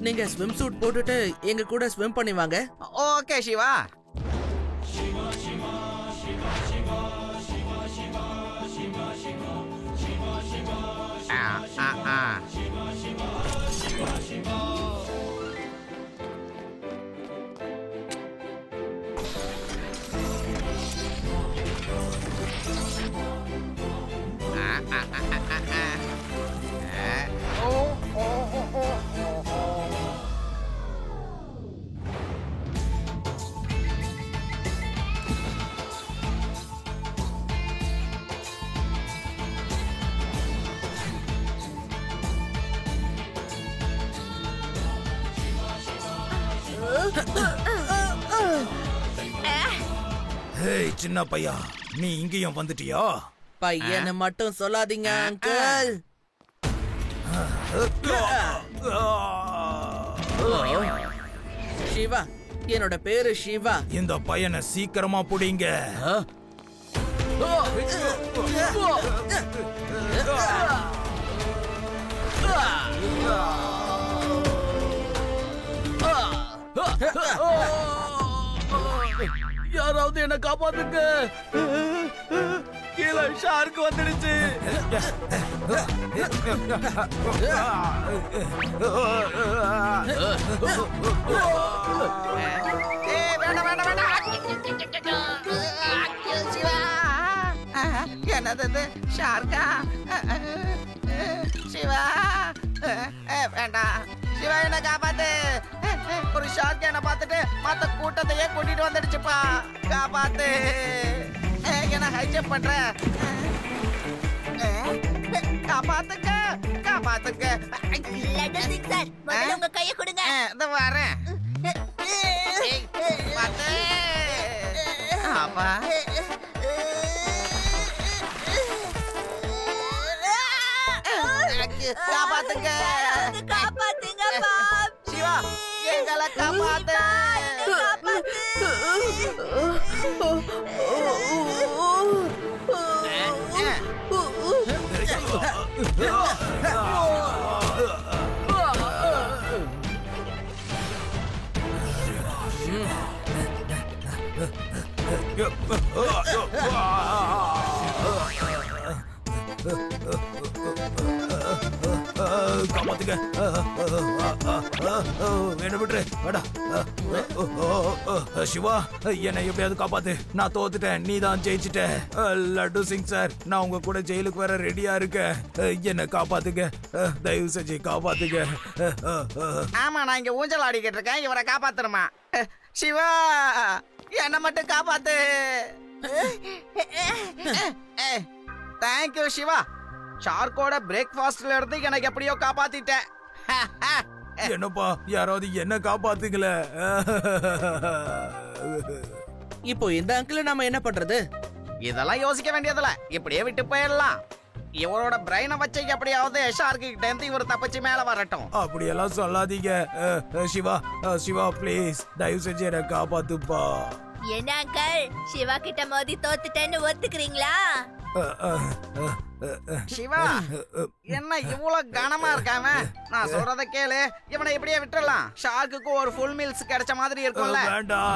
நீங்க ஸ்விம் சூட் போட்டுட்டு எங்க கூட ஸ்விம் பண்ணி வாங்க. ஓகே சிவா. ஹேய் சின்ன பையா, நீ இங்கேயும் வந்துட்டியா? பையனை மட்டும் சொல்லாதீங்க அங்கிள். சிவா, என்னோட பேரு சிவா. இந்த பையனை சீக்கிரமா புடிங்க. யாராவது என்ன காப்பாத்துங்க, கீழே ஷார்க் வந்துடுச்சு. என்னது ஷார்க்கா? சிவா வேண்டாம், சிவா என்ன காப்பாத்து. ஒரு ஷார்க் என்ன பார்த்துட்டு மத்த கூட்டத்தையே கூட்டிட்டு வந்துடுச்சுப்பா. காப்பாத்து, என்ன ஹைஜப் பண்ற? காப்பாத்துங்க, காப்பாத்துங்க. லட்டு சிங் சார், முதல்ல உங்க கையை கொடுங்க. இந்த வரேன். பாத்து அப்பா. காப்பாத்துங்க, காப்பாத்துங்க. சிவா எங்களை காப்பாத்து. காப்பாத்துங்க. என்ன விட்டுரு வேடா. சிவா, என்னை எப்படியாவது காப்பாத்து. நான் தோத்துட்டேன், நீ தான் ஜெயிச்சுட்ட. லட்டு சிங் சார், நான் உங்க கூட ஜெயிலுக்கு வர ரெடியா இருக்கேன். என்ன காப்பாத்துங்க, தயவு செஞ்சு காப்பாத்துங்க. ஆமா, நான் இங்க ஊஞ்சல் ஆடிக்கிட்டு இருக்கேன், இவரை காப்பாத்தணுமா? சிவா, என்ன மட்டும் காப்பாத்து. தேங்க்யூ சிவா. ஷார்க்கோட பிரேக்ஃபாஸ்ட்ல இருந்து எனக்கு எப்படியோ காப்பாத்திட்டேன். என்னப்பா, யாராவது என்ன காப்பாத்துக்கல. இப்போ இந்த அங்கிள் நாம என்ன பண்றது? இதெல்லாம் யோசிக்க வேண்டியதில்ல, இப்படியே விட்டு போயிடலாம். இவரோட பிரைனை வச்சு எப்படியாவது ஷார்க்கு கிட்ட இருந்து இவர் தப்பிச்சு மேல வரட்டும். அப்படியெல்லாம் சொல்லாதீங்க. சிவா, சிவா ப்ளீஸ், தயவு செஞ்சு என்ன காப்பாத்துப்பா. என்ன அங்கிள், சிவா கிட்ட மோதி தோத்துட்டேன்னு ஒத்துக்கிறீங்களா? சிவா, என்ன இவ்வளவு கனமா இருக்காம? நான் சொல்றத கேளு, இவனை இப்படியே விட்டுறலாம். ஷார்க்குக்கு ஒரு ஃபுல் மீல்ஸ் கிடைச்ச மாதிரி இருக்கும்ல. வேண்டாம்.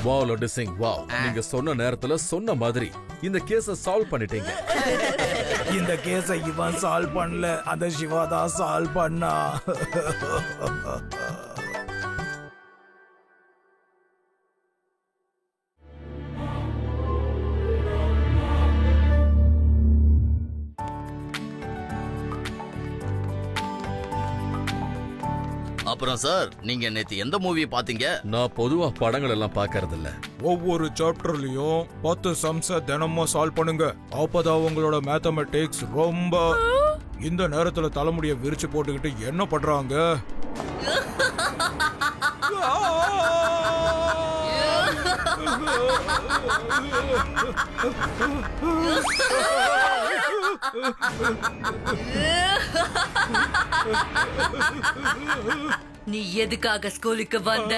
Wow laddu Singh, wow. நீங்க சொன்ன நேரத்துல சொன்ன மாதிரி இந்த கேஸ சால்வ் பண்ணிட்டீங்க. இந்த கேஸை இவன் சால்வ் பண்ணல, அந்த சிவா தான் சால்வ் பண்ணா. அப்புறம் சார், நீங்க நேத்து எந்த மூவி பாத்தீங்க? நான் பொதுவா படங்கள் எல்லாம் பாக்கறது இல்ல. ஒவ்வொரு சாப்டர்லயும் 10 சம்ஸ தினமும் சால்வ் பண்ணுங்க. அப்பதான் உங்களோட மேத்தமெட்டிக்ஸ் ரொம்ப. இந்த நேரத்துல தலைமுடிய விரிச்சு போட்டுக்கிட்டு என்ன பண்றாங்க? நீ எதுக்காக ஸ்கூலுக்கு வந்த?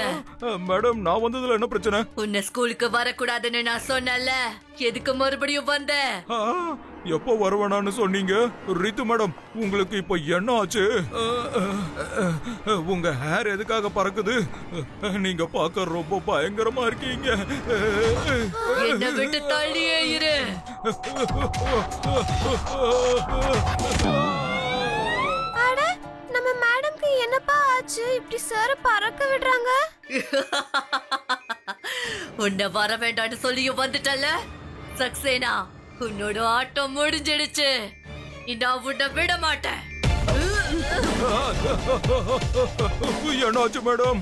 மேடம், நான் வந்ததுல என்ன பிரச்சனை? உன்னை ஸ்கூலுக்கு வரக்கூடாதுன்னு நான் சொன்னல, எதுக்கு மறுபடியும் வந்த? எப்போ வருவேனான்னு சொன்னீங்க? ரித்து மேடம், உங்களுக்கு இப்ப என்ன ஆச்சு? உங்க ஹேர் எதுக்காக பறக்குது? நீங்க பார்க்க ரொம்ப பயங்கரமா இருக்கீங்க. என்ன விட்டு தள்ளியே இரு. நம்ம மேடம்க்கு என்னப்பா ஆச்சு, இப்படி சார் பறக்க விடுறாங்க? உன்னை வர வேண்டாம்னு சொல்லியும் வந்துட்டல சக்சேனா, உன்னோட ஆட்டம் முடிஞ்சிடுச்சு. நான் உன்னை விட மாட்டேன். என்னாச்சு மேடம்?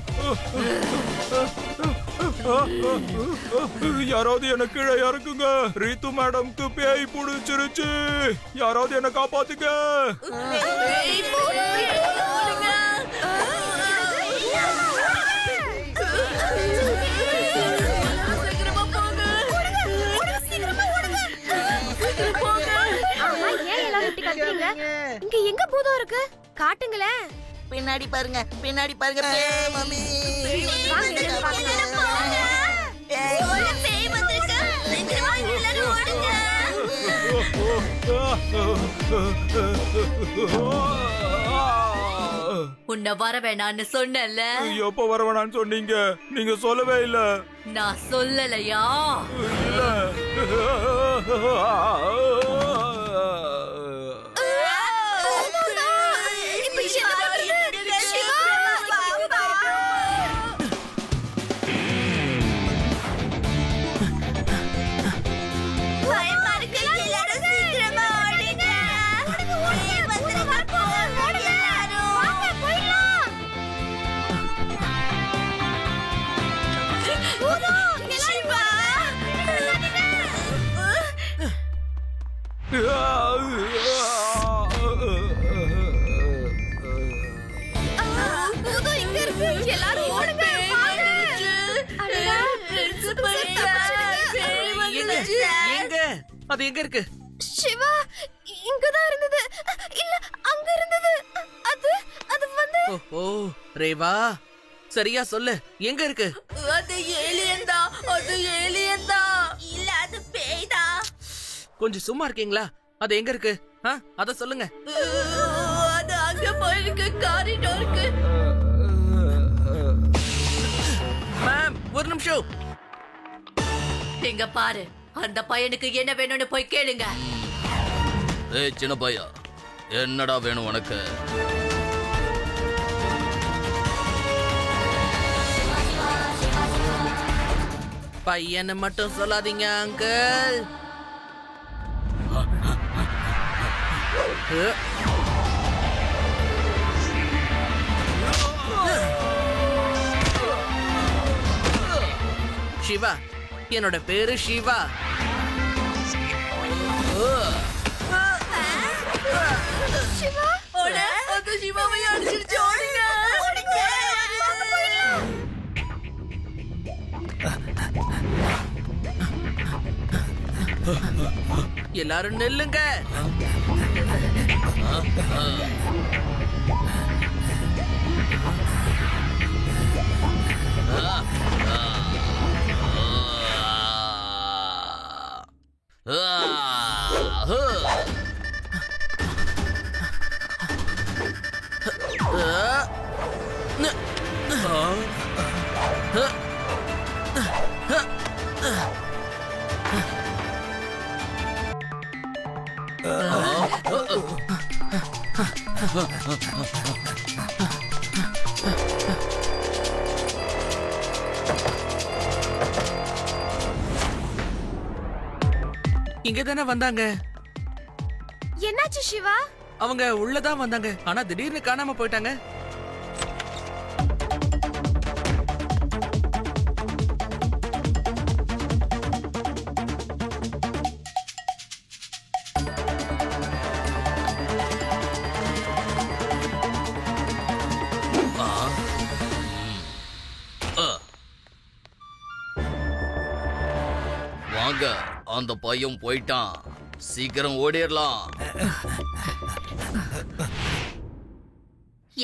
யாராவது என்ன கீழே இறக்குங்க. ரீத்து மேடம்க்கு பேய் பிடிச்சிருச்சு. யாராவது என்ன காப்பாத்துங்க. இங்க எங்க பூதம் இருக்கு? காட்டுங்களேன். பின்னாடி பாருங்க, பின்னாடி பாருங்க. மம்மி, உன்னை வர வேணான்னு சொன்னல. எப்ப வர வேணான்னு சொன்னீங்க? நீங்க சொல்லவே இல்ல. நான் சொல்லலையா? இல்ல. அது எங்க இருக்கு? சிவா, இங்கதான் இருந்தது. இல்ல, அங்க இருந்தது. அது வந்து. ஓ ரேவா, சரியா சொல்லு, எங்க இருக்கு? அது ஏலியன் தான். அது ஏலியன் தான். இல்ல, அது பேய் தான். கொஞ்சம் சும்மா இருக்கீங்களா? அது எங்க இருக்கு? அத சொல்லுங்க. அது அங்க போயிருக்கு, காரிடோருக்கு. நிமிஷம். இங்க பாரு, அந்த பையனுக்கு என்ன வேணும்னு போய் கேளுங்க. ஏய் சின்ன பையா, என்னடா வேணும் உனக்கு? பையனை மட்டும் சொல்லாதீங்க அங்கிள். சிவா, என்னோட பேரு சிவா. சிவா, அந்த சிவாவை அடிச்சிருச்சு. ஓடுங்க. எல்லாரும் நெல்லுங்க. இங்க தானே வந்தாங்க. என்னாச்சு சிவா? அவங்க உள்ளதான் வந்தாங்க, ஆனா திடீர்னு காணாம போயிட்டாங்க. வாங்க, அந்த பையன் போயிட்டான். சீக்கிரம் ஓடிடலாம்.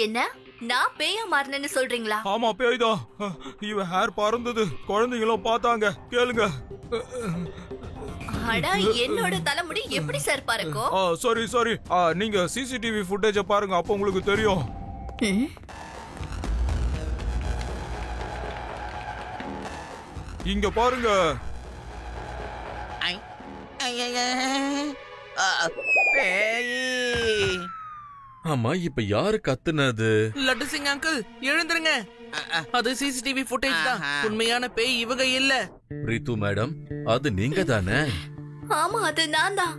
என்ன, நான் பேயா மாறினேன்னு சொல்றீங்களா? ஆமா பேய்தான். இவன் ஹேர் பறந்தது, குழந்தைங்களும் பார்த்தாங்க. கேளுங்க. அடா, என்னோட தலைமுடி எப்படி சார் பறக்கும்? சாரி சாரி, நீங்க சிசிடிவி ஃபுட்டேஜ பாருங்க, அப்ப உங்களுக்கு தெரியும். இங்க பாருங்க. ஆமா, இப்ப யாரு கத்துனது? லட்டு சிங் அங்கிள், எழுந்துருங்க. அது சிசிடிவி ஃபுட்டேஜ் தான். உண்மையான பேய் இவங்க இல்ல. ரித்து மேடம், அது நீங்க தானே? ஆமா, அது நான் தான்.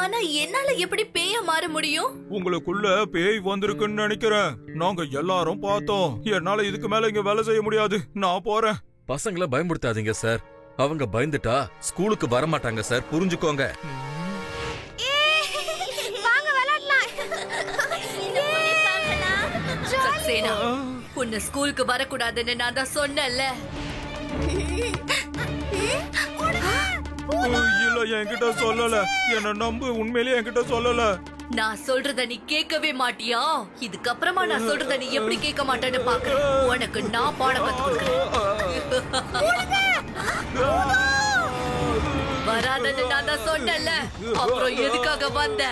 ஆனா என்னால எப்படி பேயா மாற முடியும்? உங்களுக்குள்ள பேய் வந்திருக்குன்னு நினைக்கிறேன். நாங்க எல்லாரும் பார்த்தோம். என்னால இதுக்கு மேல இங்க வேலை செய்ய முடியாது. நான் போறேன். பசங்களை பயமுறுத்தாதீங்க சார். அவங்க பயந்துட்டா ஸ்கூலுக்கு வர மாட்டாங்க சார், புரிஞ்சுக்கோங்க. சக்சேனா, உன்னை ஸ்கூலுக்கு வரக்கூடாதுன்னு நான் தான் சொன்னேன்ல. இல்ல, என்கிட்ட சொல்லல. என்ன நம்பு, உண்மையிலேயே என்கிட்ட சொல்லல. நான் சொல்றத நீ கேட்கவே மாட்டியா? இதுக்கப்புறமா நான் சொல்றத நீ எப்படி கேட்க மாட்டேன்னு பாக்குறேன். உனக்கு நான் பாடம் கத்து கொடுக்கிறேன். வராதன்னு நான் தான் சொன்னேன்ல, அப்புறம் எதுக்காக வந்த?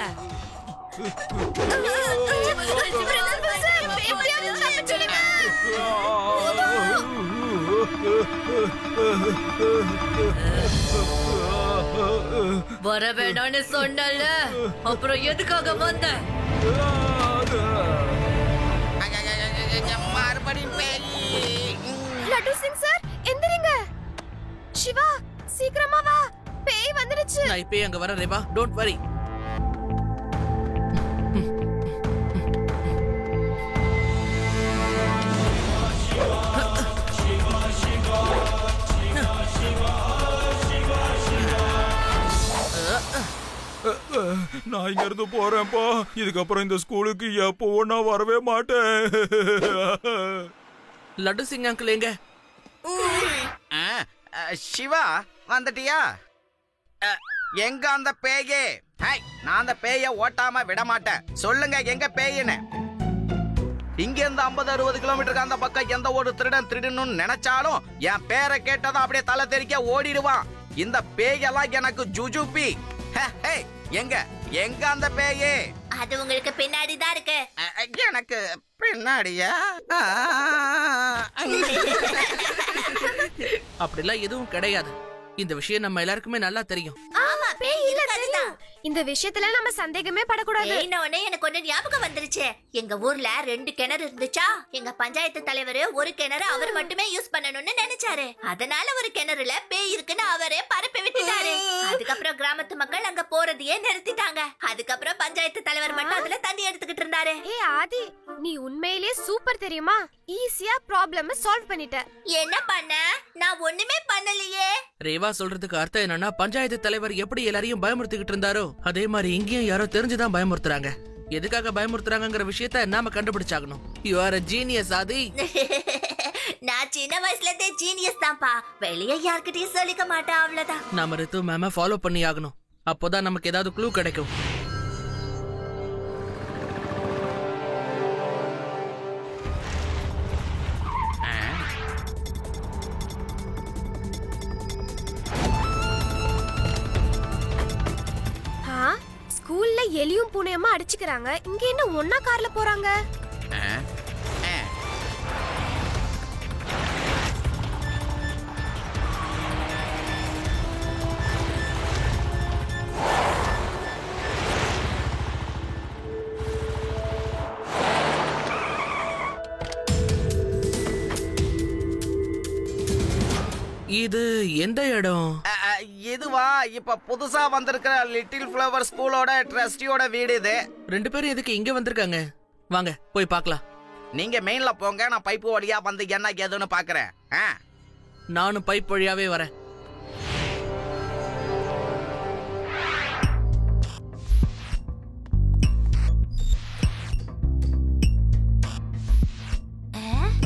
வர வேணான்னு சொன்னல, அப்புறம் எதுக்காக வந்த? லட்டு சிங் சார், எந்திரிங்க. சிவா, சீக்கிரமா வா, பேய் வந்துடுச்சு. நான் இப்பே அங்க வரேன் ரேவா, டோன்ட் வரி. நான் இங்க இருந்து போறேன்ப்பா. இதுக்கப்புறம் இந்த ஸ்கூலுக்கு எப்போ நான் வரவே மாட்டேன். லட்டு சிங் அங்கிள் எங்க? சிவா, வந்துட்டியா? எங்க அந்த பேயே? நான் அந்த பேய ஓட்டாம விட மாட்டேன். சொல்லுங்க, எங்க பேயின்னு? இங்க இருந்து 50-60 கிலோமீட்டருக்கு அந்த பக்கம் எந்த ஒரு திருடன் திருடணும்னு நினைச்சாலும் என் பேரை கேட்டதா அப்படியே தலை தெறிக்க ஓடிடுவான். இந்த பேயெல்லாம் எனக்கு ஜுஜுபி. எங்க எங்க அந்த பேயே? அது உங்களுக்கு பின்னாடி தான் இருக்கு. எனக்கு பின்னாடியா? அப்படிலாம் எதுவும் கிடையாது. இந்த விஷயம் நம்ம எல்லாருக்குமே நல்லா தெரியும். ஆமா, பேய் இல்ல. இந்த விஷயத்துல நம்ம சந்தேகமே படக்கூடாது. இன்னொன்னு எனக்கு ஒண்ணு ஞாபகம் வந்துருச்சு. எங்க ஊர்ல 2 கிணறு இருந்துச்சா. எங்க பஞ்சாயத்து தலைவர் ஒரு கிணறு அவர் மட்டுமே யூஸ் பண்ணணும்னு நினைச்சாரு. அதனால ஒரு கிணறுல பேய் இருக்குன்னு அவரே பரப்பி விட்டுட்டாரு. அதுக்கப்புறம் கிராமத்து மக்கள் அங்க போறதையே நிறுத்திட்டாங்க. அதுக்கப்புறம் பஞ்சாயத்து தலைவர் மட்டும் அதுல தண்ணி எடுத்துக்கிட்டு இருந்தாரு. ஆதி, நீ உண்மையிலேயே சூப்பர் தெரியுமா? ஈஸியா ப்ராப்ளம் சால்வ் பண்ணிட்ட. என்ன பண்ண? நான் ஒண்ணுமே பண்ணலையே. ரேவா சொல்றதுக்கு அர்த்தம் என்னன்னா, பஞ்சாயத்து தலைவர் எப்படி எல்லாரையும் பயமுறுத்திக்கிட்டு இருந்தாரோ அதே மாதிரி இங்கேயும் யாரோ தெரிஞ்சுதான் பயமுறுத்துறாங்க. எதுக்காக பயமுறுத்துறாங்கங்கிற விஷயத்த நாம கண்டுபிடிச்சாகணும். யூ ஆர் a genius, ஆதி. நான் சின்ன வயசுல இருந்தே ஜீனியஸ் தான்ப்பா. வெளியே யார்கிட்டயும் சொல்லிக்க மாட்டேன், அவ்வளவுதான். நாம ரித்து மேம ஃபாலோ பண்ணி ஆகணும். அப்போதான் நமக்கு ஏதாவது க்ளூ கிடைக்கும். ஸ்கூல்ல எலியும் பூனையுமா அடிச்சுக்கிறாங்க. இங்க என்ன ஒன்னா கார்ல போறாங்க? இது எந்த இடம்? இதுவா இப்ப புதுசா வந்திருக்கிற லிட்டில் ஃப்ளவர் ஸ்கூலோட ட்ரஸ்டியோட வீடு இது. 2 பேரும் எதுக்கு இங்க வந்திருக்காங்க? வாங்க போய் பார்க்கலாம். நீங்க மெயின்ல போங்க, நான் பைப்பு வழியா வந்து என்ன ஏதுன்னு பாக்குறேன். நானும் பைப் வழியாவே வரேன்.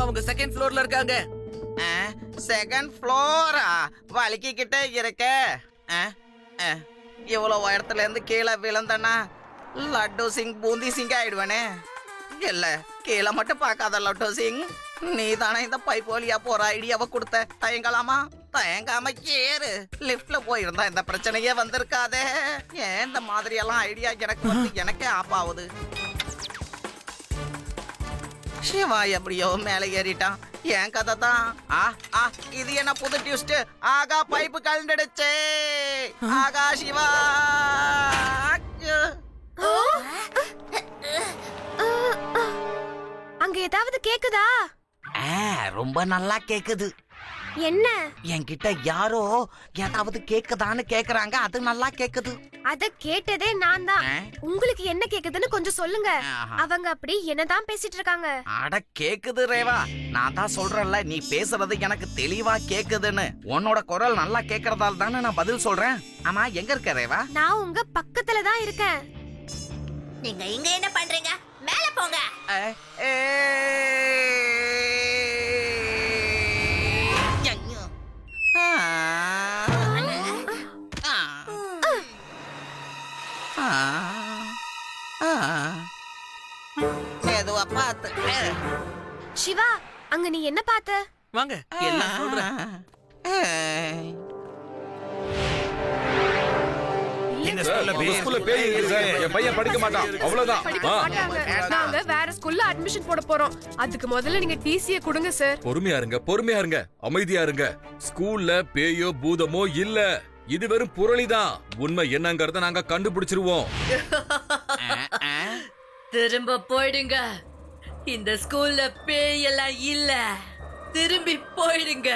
அவங்க செகண்ட் ஃப்ளோர்ல இருக்காங்க. Second Flora? வலிக்கிட்ட இருக்க. இவ்வளவு உயரத்துல இருந்து கீழே விழுந்தனா லட்டு சிங் பூந்தி சிங் ஆயிடுவானே. இல்ல, கீழே மட்டும் பார்க்காத லட்டு சிங். நீ தானே இந்த பைப் வழியா போற ஐடியாவை கொடுத்த. தயங்கலாமா? தயங்காம ஏறு. லிப்ட்ல போயிருந்தா இந்த பிரச்சனையே வந்திருக்காதே. ஏன் இந்த மாதிரி எல்லாம் ஐடியா எனக்கு வந்து எனக்கே ஆப் ஆகுது. சிவா எப்படியோ மேல ஏறிட்டான். என் கதை தான். இது என்ன புது டியூஸ்ட்? ஆகா, பைப்பு கலந்துடுச்சு. ஆகா சிவா. அங்க ஏதாவது கேக்குதா? ரொம்ப நல்லா கேக்குது. என்ன? என்கிட்ட யாரோ ஏதாவது கேக்குதான்னு கேக்குறாங்க. அது நல்லா கேக்குது. அத கேட்டதே நான் தான். உங்களுக்கு என்ன கேக்குதுன்னு கொஞ்சம் சொல்லுங்க. அவங்க அப்படி என்னதான் பேசிட்டு இருக்காங்க. அட கேக்குது ரேவா. நான் தான் சொல்றேன்ல, நீ பேசுறது எனக்கு தெளிவா கேக்குதுன்னு. உன்னோட குரல் நல்லா கேக்குறதால தானே நான் பதில் சொல்றேன். ஆமா, எங்க இருக்க ரேவா? நான் உங்க பக்கத்துல தான் இருக்கேன். நீங்க இங்க என்ன பண்றீங்க? மேல போங்க. சிவா, அங்க நீ என்ன பார்த்த? வாங்க எல்லாம் சொல்றேன். என் பையன் படிக்க மாட்டான், அவ்வளவுதான். நாங்க வேற ஸ்கூல்ல அட்மிஷன் போட போறோம். அதுக்கு முதல்ல நீங்க டிசியை கொடுங்க சார். பொறுமையா இருங்க, பொறுமையா இருங்க, அமைதியா இருங்க. ஸ்கூல்ல பேயோ பூதமோ இல்ல. இது வெறும் புரளிதான். உண்மை என்னங்கறத நாங்க கண்டுபிடிச்சிருவோம். திரும்ப போயிடுங்க. இந்த ஸ்கூல்ல பேய் எல்லாம் இல்ல. திரும்பி போயிடுங்க.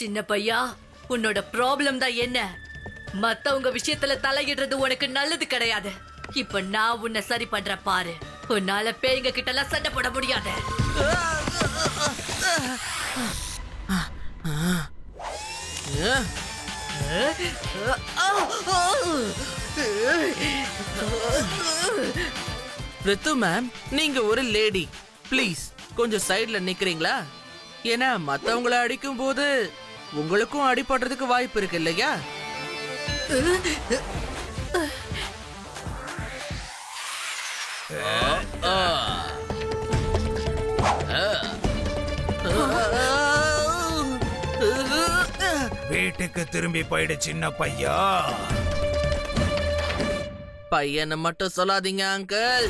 சின்ன பையா, உன்னோட ப்ராப்ளம் தான் என்ன? மத்தவங்க விஷயத்துல தலையிடுறது உனக்கு நல்லது கிடையாது. இப்ப நான் உன்னை சரி பண்ற பாரு. உன்னால பேய்ங்க கிட்ட எல்லாம் சண்டை போட முடியாது. ரித்து மேம், நீங்க ஒரு லேடி, ப்ளீஸ் கொஞ்சம் சைடுல நிக்கிறீங்களா? ஏன்னா மத்தவங்கள அடிக்கும் போது உங்களுக்கும் அடிபடுறதுக்கு வாய்ப்பு இருக்கு இல்லையா? வீட்டுக்கு திரும்பி போயிடு சின்ன பையா. பையனை மட்டும் சொல்லாதீங்க அங்கிள்.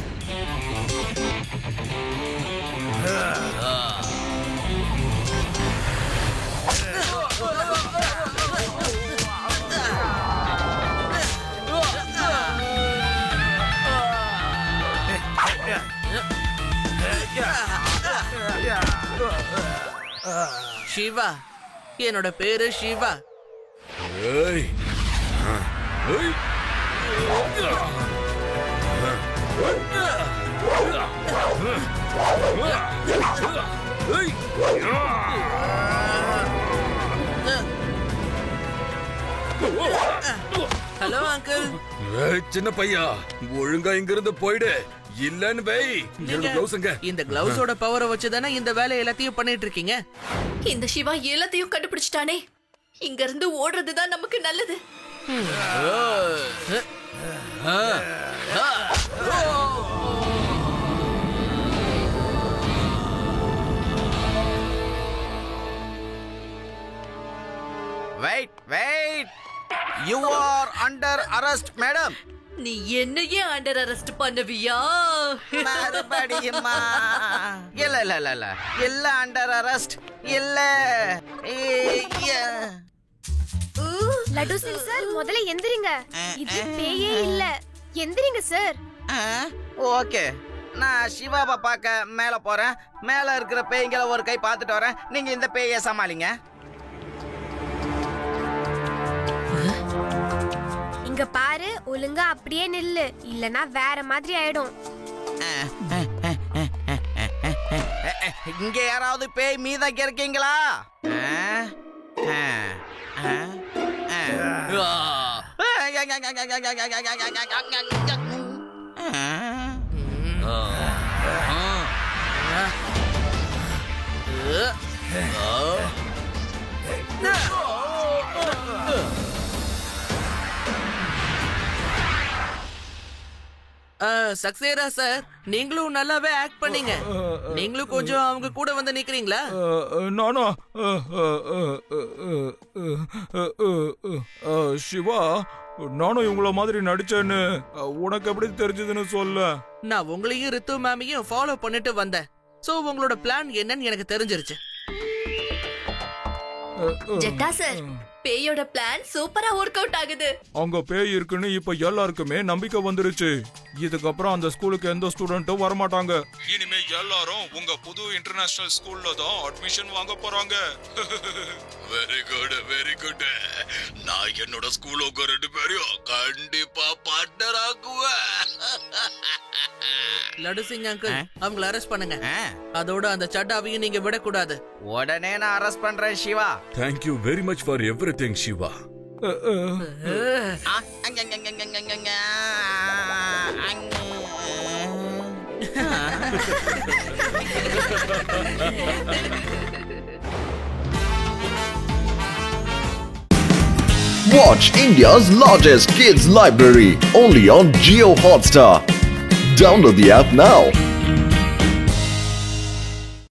சிவா, என்னோட பேரு சிவா. ஏய் ஏய் ஹலோ அங்கிள். சின்ன பையா, ஒழுங்கா இங்க இருந்து போயிடு. இல்லன்னு வை. இந்த கிளவுஸோட பவரை வச்சுதானே இந்த வேலை எல்லாத்தையும் பண்ணிட்டு இருக்கீங்க. இந்த சிவா எல்லாத்தையும் கண்டுபிடிச்சிட்டானே. இங்க இருந்து ஓடுறதுதான் நமக்கு நல்லது. Wait, wait. You are under arrest, madam. நீ என்னையே அண்டர் அரெஸ்ட் பண்ணுவியா? மறுபடியுமா? இல்ல இல்ல இல்ல இல்ல இல்ல அண்டர் அரெஸ்ட் இல்ல. லட்டு சிங் சார், முதல்ல எந்திரிங்க. இது பேயே இல்ல. எந்திரிங்க சார். ஓகே, நான் சிவாவை பார்க்க மேல போறேன். மேல இருக்கிற பேய்களை ஒரு கை பார்த்துட்டு வரேன். நீங்க இந்த பேயை சமாளிங்க. இங்க பாரு, ஒழுங்கா அப்படியே நில்லு, இல்லனா வேற மாதிரி ஆயிடும். இங்க யாராவது பேய் மீதம் இருக்கீங்களா? சக்சேரா சார், நீங்களும் நல்லாவே ஆக்ட் பண்ணீங்க. நீங்களும் கொஞ்சம் அவங்க கூட வந்து நிக்கிறீங்களா? நானா? சிவா, நானும் இவங்கள மாதிரி நடிச்சேன்னு உனக்கு எப்படி தெரிஞ்சதுன்னு சொல்ல. நான் உங்களையும் ரித்து மேமையும் ஃபாலோ பண்ணிட்டு வந்தேன். சோ உங்களோட பிளான் என்னன்னு எனக்கு தெரிஞ்சிருச்சு. ஜெட்டா சார், பேயோட பிளான் சூப்பரா ஒர்க் அவுட் ஆகுது. அங்க பேய் இருக்குன்னு இப்ப எல்லாருக்குமே நம்பிக்கை வந்துருச்சு. இதுக்கப்புறம் அந்த ஸ்கூலுக்கு எந்த ஸ்டூடெண்ட்டும் வரமாட்டாங்க. இனிமே எல்லாரும் உங்க புது இன்டர்நேஷனல் ஸ்கூல்ல தான் அட்மிஷன் வாங்க போறாங்க. Very good, very good. நான் என்னோட ஸ்கூலுக்கு 2 பேரையும் கண்டிப்பா பார்ட்னர் ஆக்குவேன். லட்டு சிங் அங்கிள், அவங்கள அரெஸ்ட் பண்ணுங்க. அதோட அந்த சட்டாவையும் நீங்க விடக்கூடாது. உடனே நான் அரெஸ்ட் பண்றேன் Siva. Thank you very much for everything, Shiva. Watch India's largest kids library only on Jio Hotstar. Download the app now.